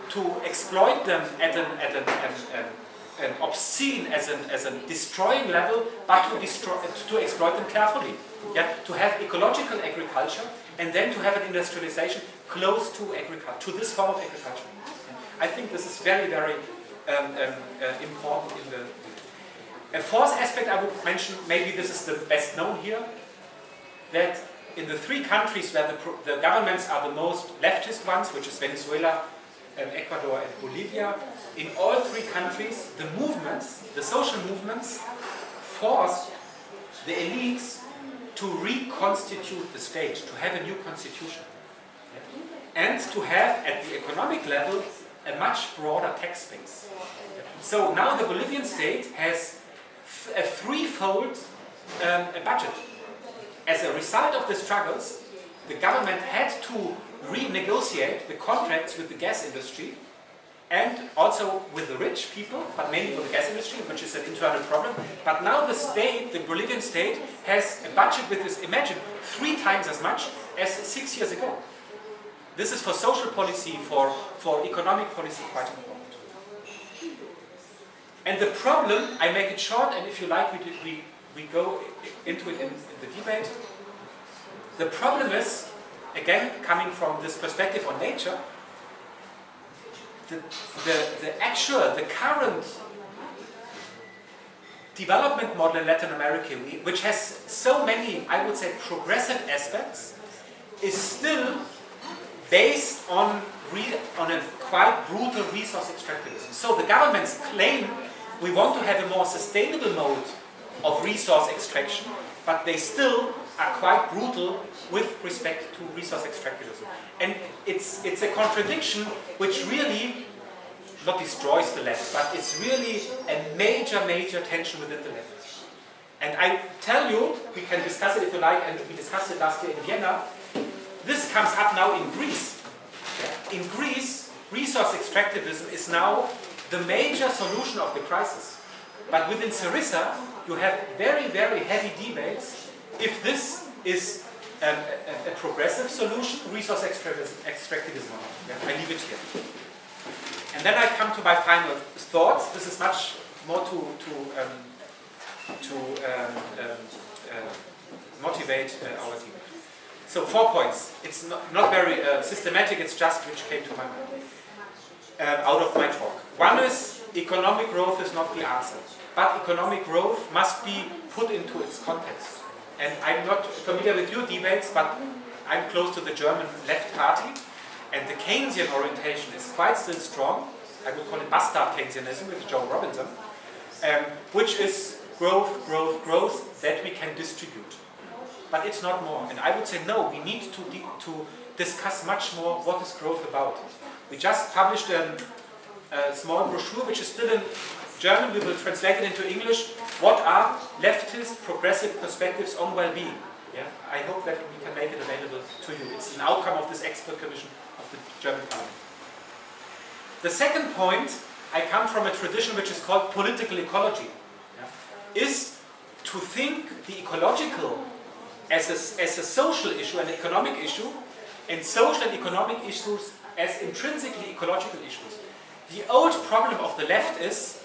to exploit them at an obscene, as a destroying level, but to exploit them carefully. Yeah? To have ecological agriculture, and then to have an industrialization close to agriculture, to this form of agriculture. I think this is very, very important in the... A fourth aspect I would mention, maybe this is the best known here, that in the three countries where the governments are the most leftist ones, which is Venezuela, Ecuador and Bolivia, in all three countries, the movements, the social movements, forced the elites to reconstitute the state, to have a new constitution. And to have, at the economic level, a much broader tax base. So now the Bolivian state has a threefold budget. As a result of the struggles, the government had to renegotiate the contracts with the gas industry and also with the rich people, but mainly with the gas industry, which is an internal problem. But now the state, the Bolivian state, has a budget which is, imagine, 3 times as much as 6 years ago. This is for social policy, for economic policy, quite important. And the problem, I make it short, and if you like, we go into it in the debate. The problem is, again, coming from this perspective on nature, the current development model in Latin America, which has so many, I would say, progressive aspects, is still based on a quite brutal resource extractivism. So the governments claim we want to have a more sustainable mode of resource extraction, but they still are quite brutal with respect to resource extractivism. And it's a contradiction which really not destroys the left, but it's really a major tension within the left. And I tell you, we can discuss it if you like, and we discussed it last year in Vienna, this comes up now in Greece. In Greece, resource extractivism is now the major solution of the crisis. But within Syriza, you have very heavy debates if this is a progressive solution, resource extractivism or not. Yeah, I leave it here. And then I come to my final thoughts. This is much more to motivate our team. So 4 points. It's not very systematic, it's just which came to my mind out of my talk. One is economic growth is not the answer, but economic growth must be put into its context. And I'm not familiar with your debates, but I'm close to the German left party, and the Keynesian orientation is quite still strong. I would call it bastard Keynesianism with Joe Robinson, which is growth, growth, growth that we can distribute. But it's not more. And I would say no, we need to discuss much more what is growth about. We just published a small brochure which is still in German. We will translate it into English. What are leftist progressive perspectives on well-being? Yeah? I hope that we can make it available to you. It's an outcome of this expert commission of the German parliament. The second point, I come from a tradition which is called political ecology. Yeah? Is to think the ecological as a social issue, an economic issue, and social and economic issues as intrinsically ecological issues. The old problem of the left is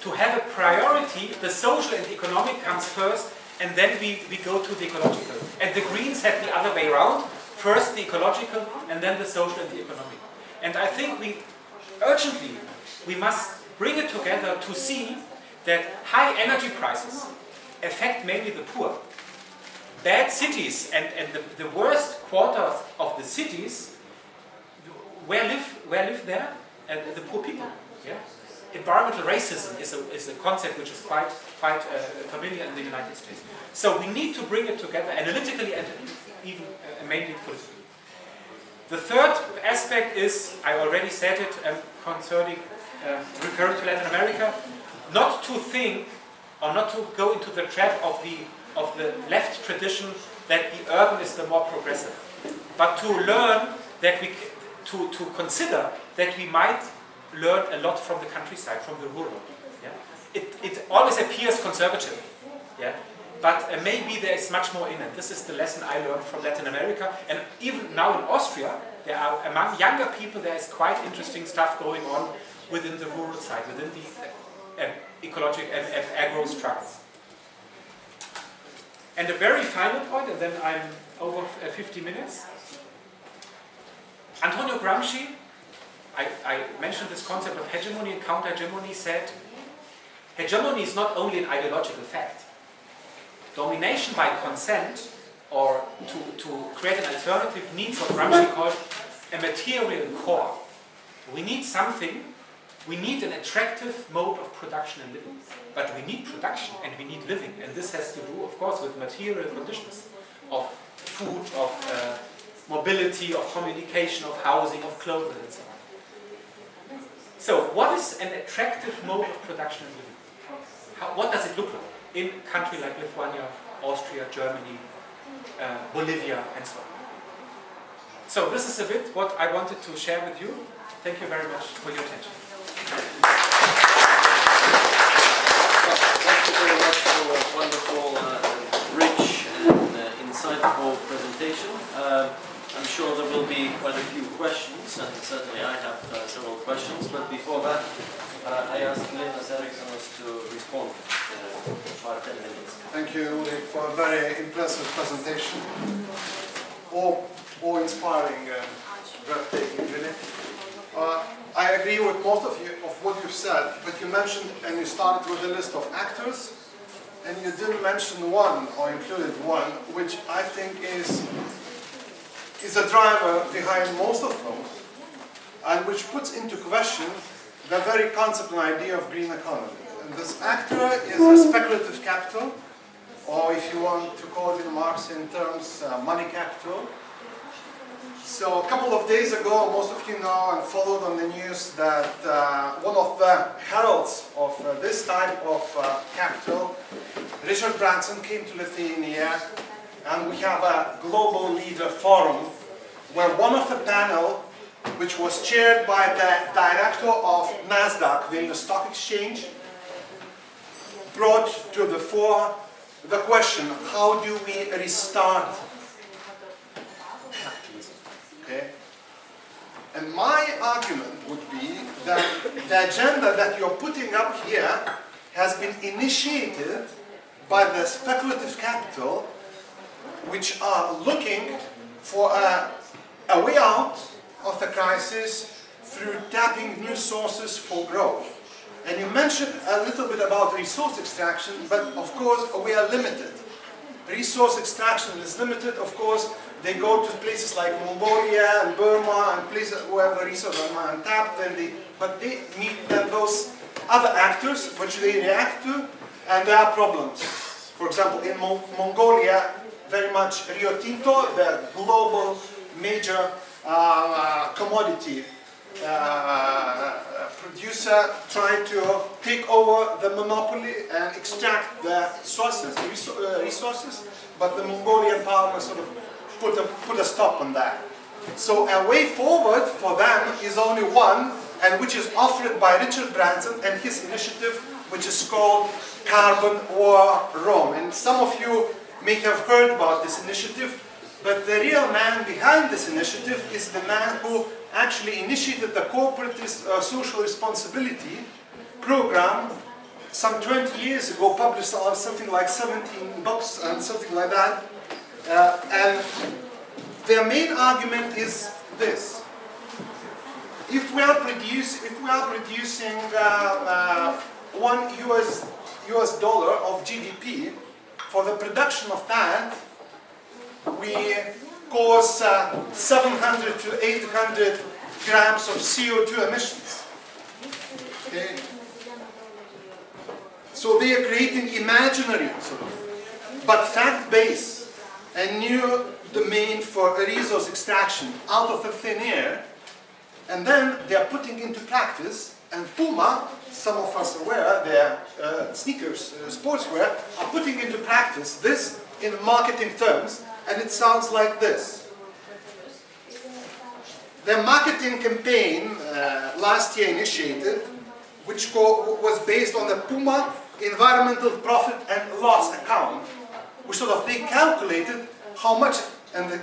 to have a priority, the social and the economic comes first, and then we go to the ecological. And the Greens had the other way around, first the ecological, and then the social and the economic. And I think we must bring it together to see that high energy prices affect mainly the poor. Bad cities and the worst quarters of the cities, where live there? The poor people. Yeah? Environmental racism is a concept which is quite familiar in the United States. So we need to bring it together analytically and even mainly politically. The third aspect is, I already said it, concerning referring to Latin America, not to think or not to go into the trap of the left tradition that the urban is the more progressive, but to learn that to consider that we might learn a lot from the countryside, from the rural. Yeah? It always appears conservative, yeah? But maybe there is much more in it. This is the lesson I learned from Latin America, and even now in Austria, there are among younger people there is quite interesting stuff going on within the rural side, within the ecological and agro structures. And a very final point, and then I'm over 50 minutes. Antonio Gramsci, I mentioned this concept of hegemony and counter-hegemony, said, hegemony is not only an ideological fact. Domination by consent, or to create an alternative, needs what Gramsci called a material core. We need something, we need an attractive mode of production and living. But we need production and we need living. And this has to do, of course, with material conditions of food, of mobility, of communication, of housing, of clothing, and so on. So what is an attractive mode of production and living? What does it look like in a country like Lithuania, Austria, Germany, Bolivia, and so on? So this is a bit what I wanted to share with you. Thank you very much for your attention. Thank you very much for a wonderful, rich and insightful presentation. I'm sure there will be quite a few questions, and certainly I have several questions, but before that I ask Linus Eriksson to respond for 10 minutes. Thank you, Ulrich, for a very impressive presentation. Awe-inspiring and breathtaking, really. I agree with most of what you've said, but you mentioned, and you started with a list of actors, and you didn't mention one, or included one, which I think is a driver behind most of those, and which puts into question the very concept and idea of green economy. And this actor is a speculative capital, or if you want to call it in Marxian terms, money capital. So a couple of days ago, most of you know and followed on the news that one of the heralds of this type of capital, Ulrich Brand, came to Lithuania, and we have a global leader forum where one of the panel, which was chaired by the director of NASDAQ, Vilnius Stock Exchange, brought to the fore the question, how do we restart capitalism? Okay? And my argument would be that the agenda that you're putting up here has been initiated by the speculative capital, which are looking for a way out of the crisis through tapping new sources for growth. And you mentioned a little bit about resource extraction, but of course we are limited. resource extraction is limited, of course, they go to places like Mongolia and Burma and places where the resources are untapped, but they meet those other actors which they react to, and there are problems. For example, in Mongolia, very much Rio Tinto, the global major commodity producer, trying to take over the monopoly and extract the resources, but the Mongolian parliament sort of put a stop on that. So a way forward for them is only one, and which is offered by Ulrich Brand and his initiative, which is called Carbon or Rome. And some of you may have heard about this initiative, but the real man behind this initiative is the man who actually initiated the corporate social responsibility program some 20 years ago, published something like 17 books and something like that. And their main argument is this: if we are producing $1 of GDP, for the production of that, we cause 700 to 800 grams of CO2 emissions. Okay? So they are creating imaginary, sort of, but fact-based, a new domain for resource extraction out of the thin air, and then they are putting into practice. And Puma, some of us are aware, their sneakers, sportswear, are putting into practice this in marketing terms, and it sounds like this. Their marketing campaign last year initiated, which was based on the Puma environmental profit and loss account, which sort of they calculated how much, and the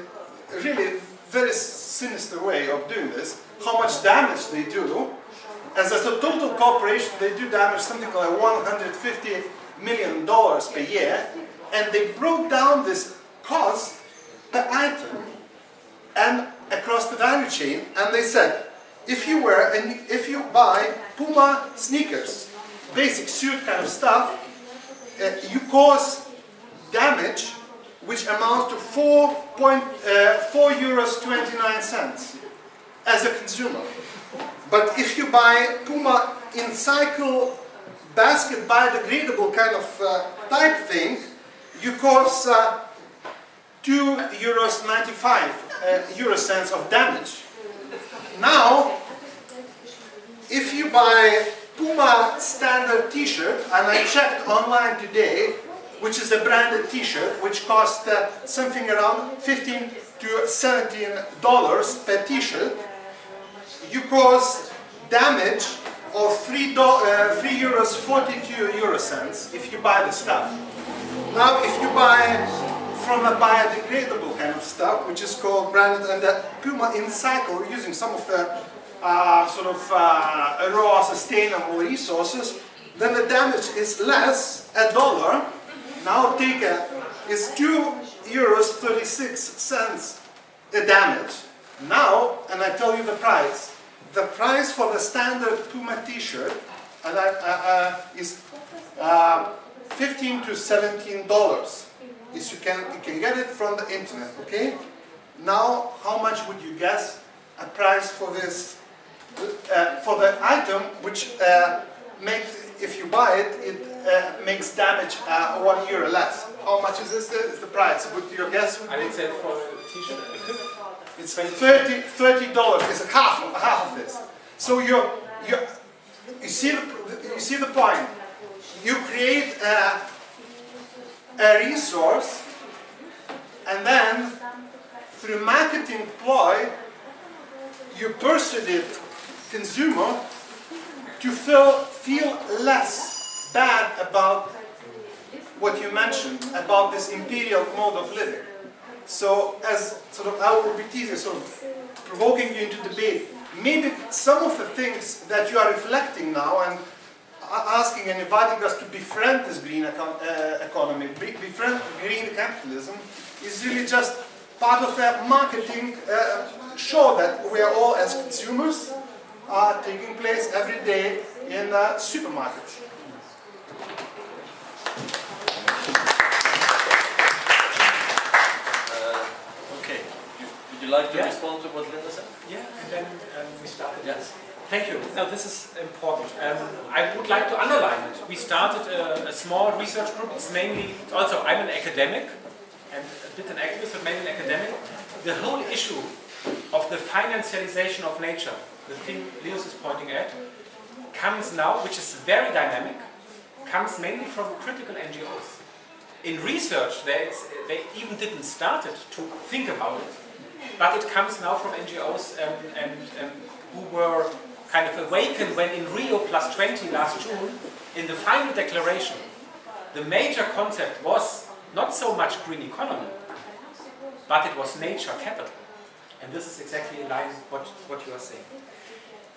really very sinister way of doing this, how much damage they do. As a total corporation, they do damage something like $150 million per year, and they broke down this cost per item and across the value chain, and they said, if you buy Puma sneakers, basic suit kind of stuff, you cause damage which amounts to €4.29 as a consumer. But if you buy Puma in cycle basket biodegradable kind of type thing, you cost €2.95 of damage. Now, if you buy Puma standard t-shirt, and I checked online today, which is a branded t-shirt, which costs something around $15 to $17 per t-shirt, you cause damage of €3.42 if you buy the stuff. Now, if you buy from a biodegradable kind of stuff, which is called branded under Puma in cycle, using some of the raw sustainable resources, then the damage is less, $1. Now take is €2.36 the damage. Now, and I tell you the price. The price for the standard Puma t-shirt is $15 to $17. You can get it from the internet, okay? Now, how much would you guess a price for this, for the item which makes, if you buy it, it makes damage €1 less? How much is this? Is the price? Would you guess? I did say for the t-shirt. It's $30. It's half of this. So you see the point. You create a resource, and then through marketing ploy, you persuade consumer to feel less bad about what you mentioned about this imperial mode of living. So, as sort of I will be teasing, sort of provoking you into debate, maybe some of the things that you are reflecting now and asking and inviting us to befriend this green economy, befriend green capitalism, is really just part of a marketing show that we are all, as consumers, are taking place every day in supermarkets. you like to Yeah. respond to what Linda said? Yeah, and then we started. Yes. Thank you. Now this is important. I would like to underline it. We started a small research group. It's mainly, also I'm an academic and a bit an activist, but mainly an academic. The whole issue of the financialization of nature, the thing Linus is pointing at, comes now, which is very dynamic, comes mainly from critical NGOs. In research, they even didn't start it to think about it, but it comes now from NGOs who were kind of awakened when in Rio +20 last June, in the final declaration, the major concept was not so much green economy, but it was nature capital. And this is exactly in line with what you are saying.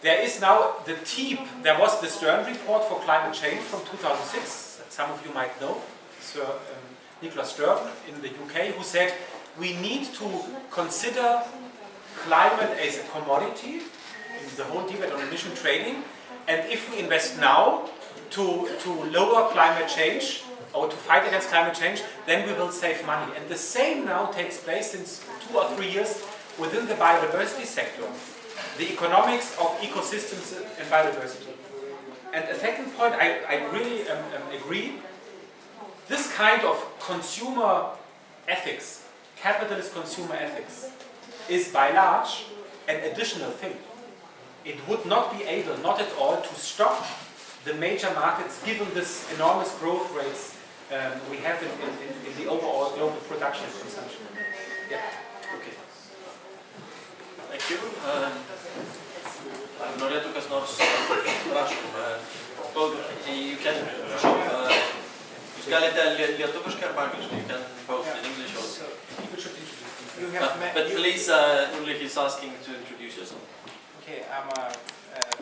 There is now the TEEP, there was the Stern report for climate change from 2006, some of you might know, Sir Nicholas Stern in the UK, who said we need to consider climate as a commodity in the whole debate on emission trading, and if we invest now to lower climate change or to fight against climate change, then we will save money. And the same now takes place since 2 or 3 years within the biodiversity sector, the economics of ecosystems and biodiversity. And a second point, I really agree, this kind of consumer ethics, capitalist consumer ethics, is by large an additional thing. It would not be able, not at all, to stop the major markets given this enormous growth rates we have in the overall global production and consumption. Yeah. Okay. Thank you. Ar norėtų kas nors, prašom, you can, jūs galite lietuviškai arba angliškai, you can both in English also. But please, Ulrich is asking to introduce yourself. Okay, I'm a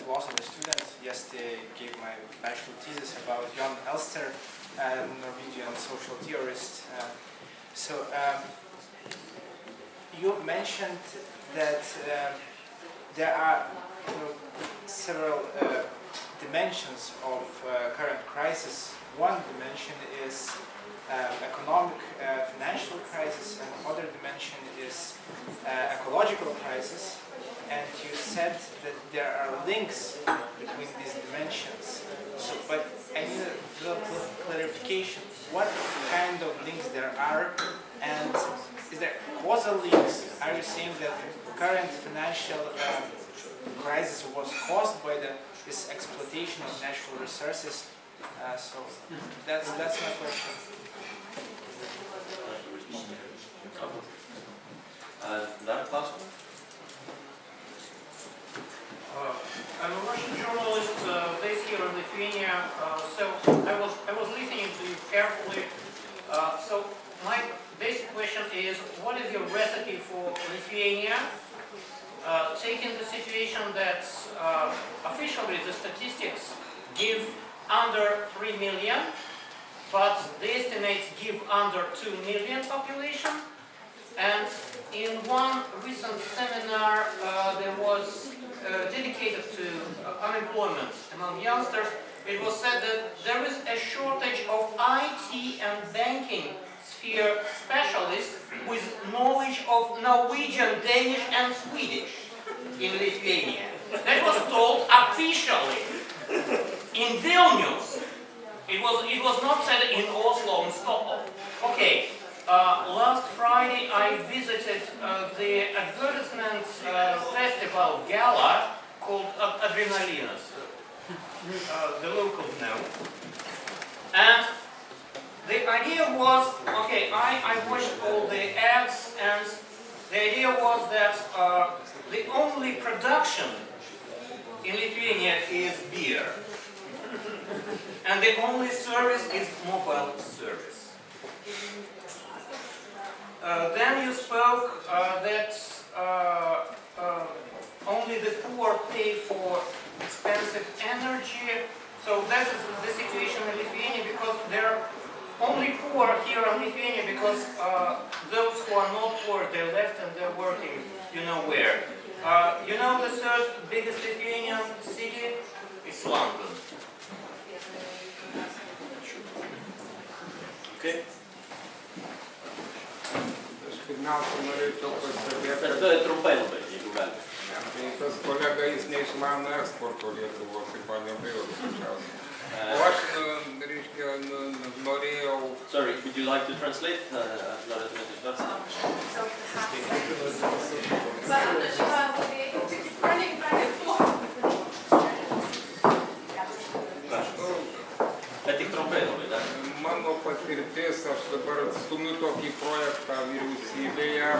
philosophy student. Yesterday gave my bachelor thesis about Jon Elster, a Norwegian social theorist. You mentioned that there are several dimensions of current crisis. One dimension is economic, financial crisis, and another dimension is ecological crisis. And you said that there are links between these dimensions. But I need a little clarification. What kind of links there are, and is there causal links? Are you saying that the current financial crisis was caused by this exploitation of natural resources? So that's my question. That last one? I'm a Russian journalist based here in Lithuania, so I was listening to you carefully. So my basic question is, what is your recipe for Lithuania, taking the situation that officially the statistics give under 3 million, but the estimates give under 2 million population, and in one recent seminar there was dedicated to unemployment among youngsters, it was said that there is a shortage of IT and banking sphere specialists with knowledge of Norwegian, Danish and Swedish in Lithuania. That was told officially in Vilnius. It was not said in Oslo and Stockholm. Okay. Last Friday I visited the advertisement festival gala called Adrenalinas, the locals know. And the idea was, okay, I watched all the ads, and the idea was that the only production in Lithuania is beer. And the only service is mobile service. Then you spoke that only the poor pay for expensive energy. So that is the situation in Lithuania, because there are only poor here in Lithuania because those who are not poor, they left and they're working, you know where. You know the third biggest Lithuanian city? It's London. Good pirmiausia norėčiau pastebėti, Bet trumpai labai, jeigu galite. tai tas kolega jis neišmano eksporto Lietuvos, tai man nebejo pačiausiai. O aš, reiškia, norėjau... Sorry, would you like to translate? Norėtumėte išversti? Bet tik trumpai labai, dar. Mano patirtis, aš dabar stumiu tokį projektą vyriausybėje,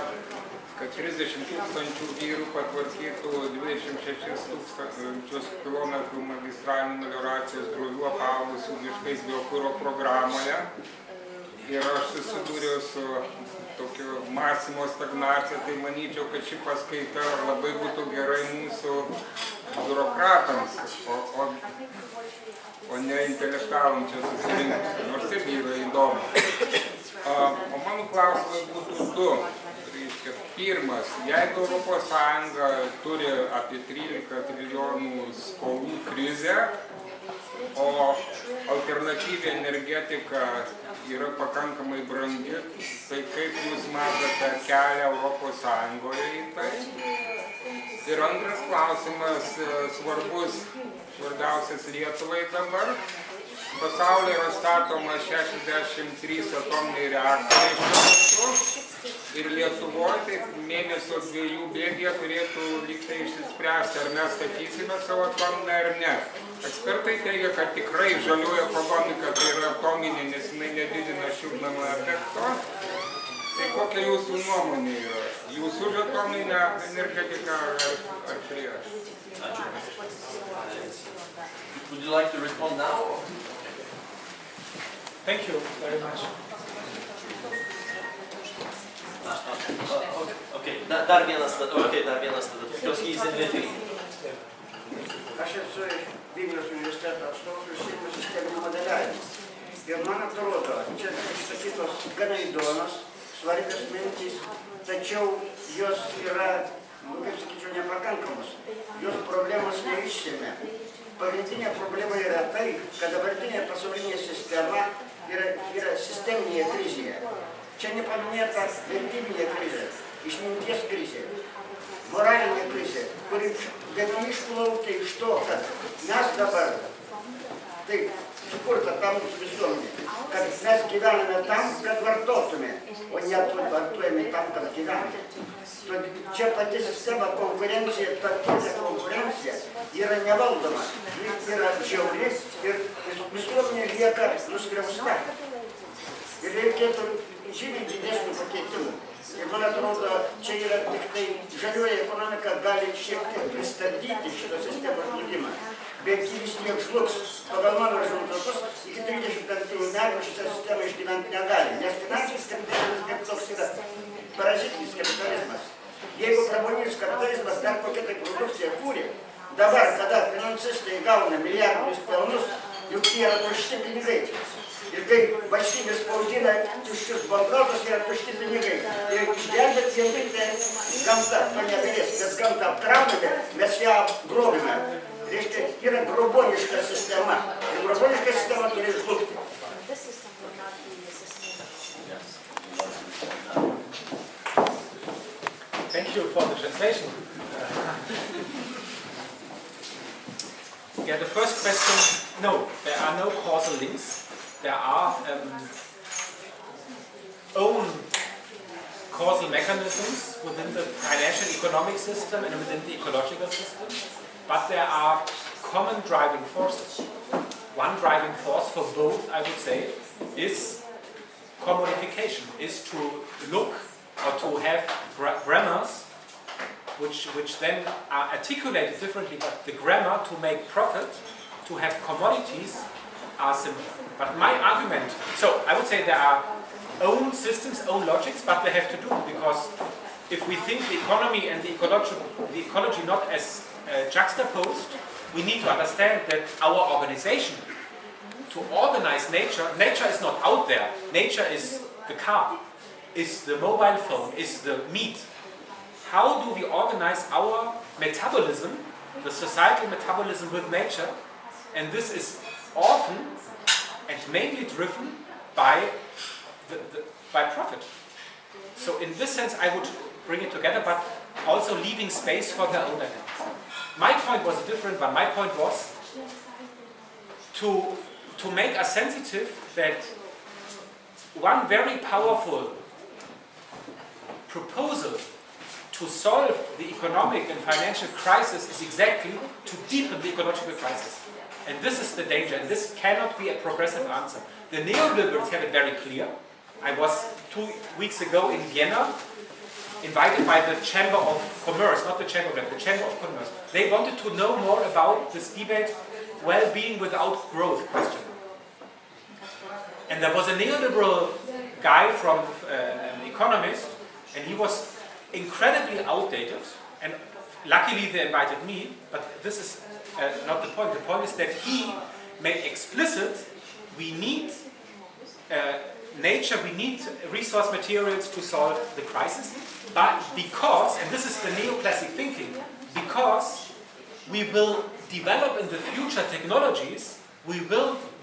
kad 30 tūkstančių vyrų patvarkytų 26 kilometrų magistralinių melioracijos griovių apaugusių miškais biokuro programoje. Ir aš susidūriau su tokio mąstymo stagnacija, tai manyčiau, kad ši paskaita labai būtų gerai mūsų biurokratams, o ne intelektualams čia susirinkti, nors tai yra įdomu. O mano klausimai būtų du. Reiškia, pirmas, jeigu Europos Sąjunga turi apie 13 trilijonų skolų krizę, o alternatyvi energetika yra pakankamai brangi, tai kaip jūs matote kelią Europos Sąjungoje į tai? Ir antras klausimas svarbus, svarbiausias Lietuvai dabar. Pasaulyje yra statoma 63 atominiai reaktoriai šiuo metu ir Lietuvoje taip mėnesio 2 bėgyje turėtų lygtai išsispręsti, ar mes statysime savo atominę ar ne. Ekspertai teigia, kad tikrai žalioji ekonomika tai yra atominė, nes jinai nedidina šiltnamio efekto. Tai kokia jūsų nuomonė yra? Jūs už atominę energetiką ar prieš? Would you like to respond now? Thank you very much. Okay, dar vienas tada, because he's in Lithuania. Aš esu Vilnius universiteto atstovas užsiimu sisteminio modeliavimo. Ir man atrodo, čia išsakytos gana įdomios, svarbios mintys, tačiau jos yra, kaip sakyčiau, nepakankamos. Jos problemos neišsėmė. Pagrindinė problema yra tai, kad dabartinė pasaulinė sistema yra sisteminėje krizėje. Čia nepaminėta vertybinė krizė, išminties krizė, moralinė krizė, kuri gali išplaukti iš to, kad mes dabar, taip, sukurta tam mūsų visuomenė, kad mes gyvename tam, kad vartotume, o ne vartojame tam, kad gyvename. Čia pati sistema konkurencija, tokia konkurencija yra nevaldoma, yra žiauri ir visuomenė lieka nuskriausta. Ir reikėtų žymiai didesnių pakeitimų. Ir man atrodo, čia yra tik tai žalioji ekonomika gali šiek tiek pristabdyti šitą sistemos žlugimą. Bet ji vis tiek žlugs. Pagal mano rezultatus iki 35 metų šitą sistemą išgyventi negali. Nes finansinis kapitalizmas kaip toks yra parazitinis kapitalizmas. Jeigu pramoninis kapitalizmas dar kokią tai produkciją kūrė, dabar, kada finansistai gauna milijardinius pelnus, juk jie yra tušti pinigai. Ir kai valstybės spausdina tuščius bankrotus, yra tušti pinigai. Ir išgelbėti jau tik tai gamta to negalės, nes gamtą apkrauname, mes ją grobime. Reiškia, yra groboniška sistema. Ir groboniška sistema turi žlugti. Thank you for the translation. Yeah, the first question, no, there are no causal links. There are own causal mechanisms within the financial economic system and within the ecological system, but there are common driving forces. One driving force for both, I would say, is commodification, is to look or to have grammars which then are articulated differently, but the grammar to make profit, to have commodities, are similar. But my argument, so I would say there are own systems, own logics, but they have to do, because if we think the economy and the ecology not as juxtaposed, we need to understand that our organization to organize nature is not out there. Nature is the car, is the mobile phone, is the meat. How do we organize our metabolism, the societal metabolism with nature? And this is often and mainly driven by profit. So in this sense, I would bring it together, but also leaving space for their own analysis. My point was a different one. My point was to make us sensitive that one very powerful proposal to solve the economic and financial crisis is exactly to deepen the ecological crisis. And this is the danger, and this cannot be a progressive answer. The neoliberals have it very clear. I was 2 weeks ago in Vienna, invited by the Chamber of Commerce, not the Chamber of Commerce, the Chamber of Commerce. They wanted to know more about this debate, well-being without growth question. And there was a neoliberal guy from an economist, and he was incredibly outdated, and luckily they invited me, but this is not the point. The point is that he made explicit we need nature, we need resource materials to solve the crisis, but because, and this is the neoclassic thinking, because we will develop in the future technologies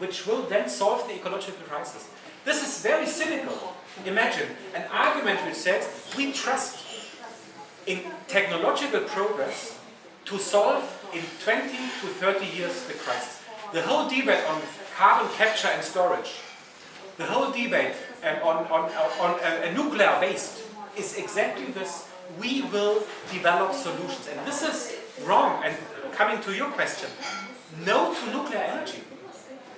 which will then solve the ecological crisis. This is very cynical. Imagine an argument which says we trust in technological progress to solve in 20 to 30 years the crisis. The whole debate on carbon capture and storage, the whole debate on nuclear waste is exactly this. We will develop solutions. And this is wrong. And coming to your question, no to nuclear energy.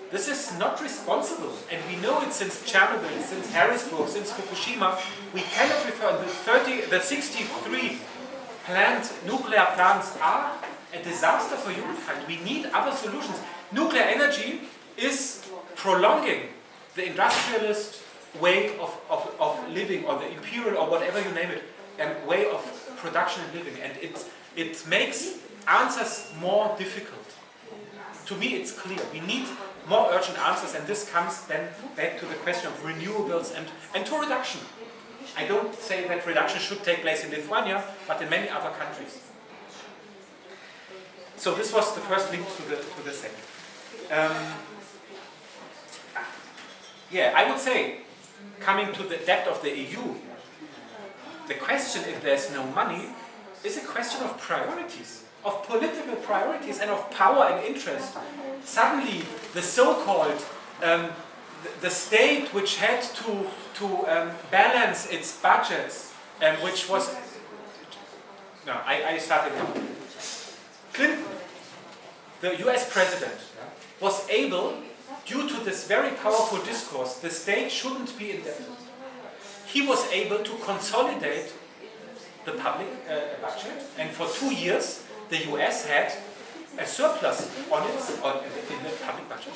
This is not responsible, and we know it since Chernobyl, since Harrisburg, since Fukushima. We cannot refer the 63 planned nuclear plants are a disaster for humankind. We need other solutions. Nuclear energy is prolonging the industrialist way of living, or the imperial, or whatever you name it, way of production and living, and it makes answers more difficult. To me, it's clear. We need more urgent answers, and this comes then back to the question of renewables and to reduction. I don't say that reduction should take place in Lithuania, but in many other countries. So this was the first link to the second. Yeah, I would say, coming to the debt of the EU, the question if there's no money is a question of priorities, of political priorities, and of power and interest. Suddenly, the so-called the state, which had to balance its budgets, which was no, I started now. Clinton, the US president, was able, due to this very powerful discourse, the state shouldn't be indebted. He was able to consolidate the public budget, and for 2 years the US had a surplus in the public budget.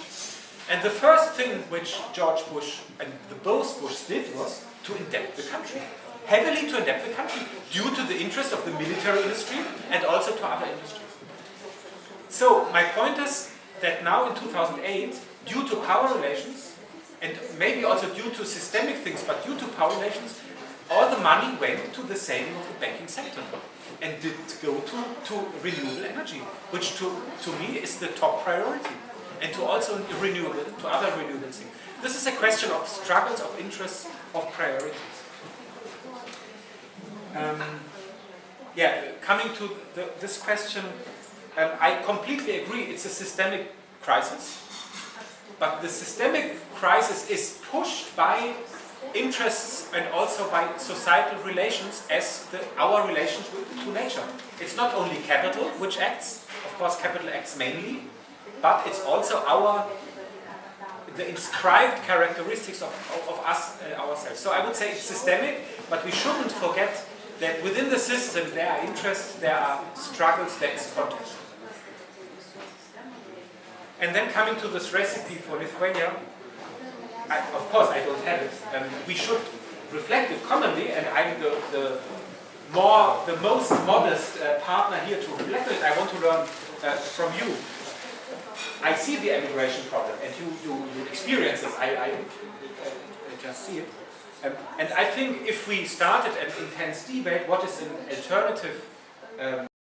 And the first thing which George Bush and both Bush did was to indebt the country, heavily to indebt the country, due to the interest of the military industry and also to other industries. So my point is that now in 2008, due to power relations, and maybe also due to systemic things, but due to power relations, all the money went to the saving of the banking sector and did go to renewable energy, which to me is the top priority, and to also to other renewable things. This is a question of struggles, of interests, of priorities. Coming to this question, I completely agree, it's a systemic crisis, but the systemic crisis is pushed by interests and also by societal relations as our relations to nature. It's not only capital which acts, of course capital acts mainly, but it's also the inscribed characteristics of us ourselves. So I would say it's systemic, but we shouldn't forget that within the system there are interests, there are struggles, there is context. And then coming to this recipe for Lithuania, of course I don't have it. We should reflect it commonly, and I'm the most modest partner here to reflect it. I want to learn from you. I see the immigration problem, and you experience it. I just see it. And I think if we started an intense debate, what is an alternative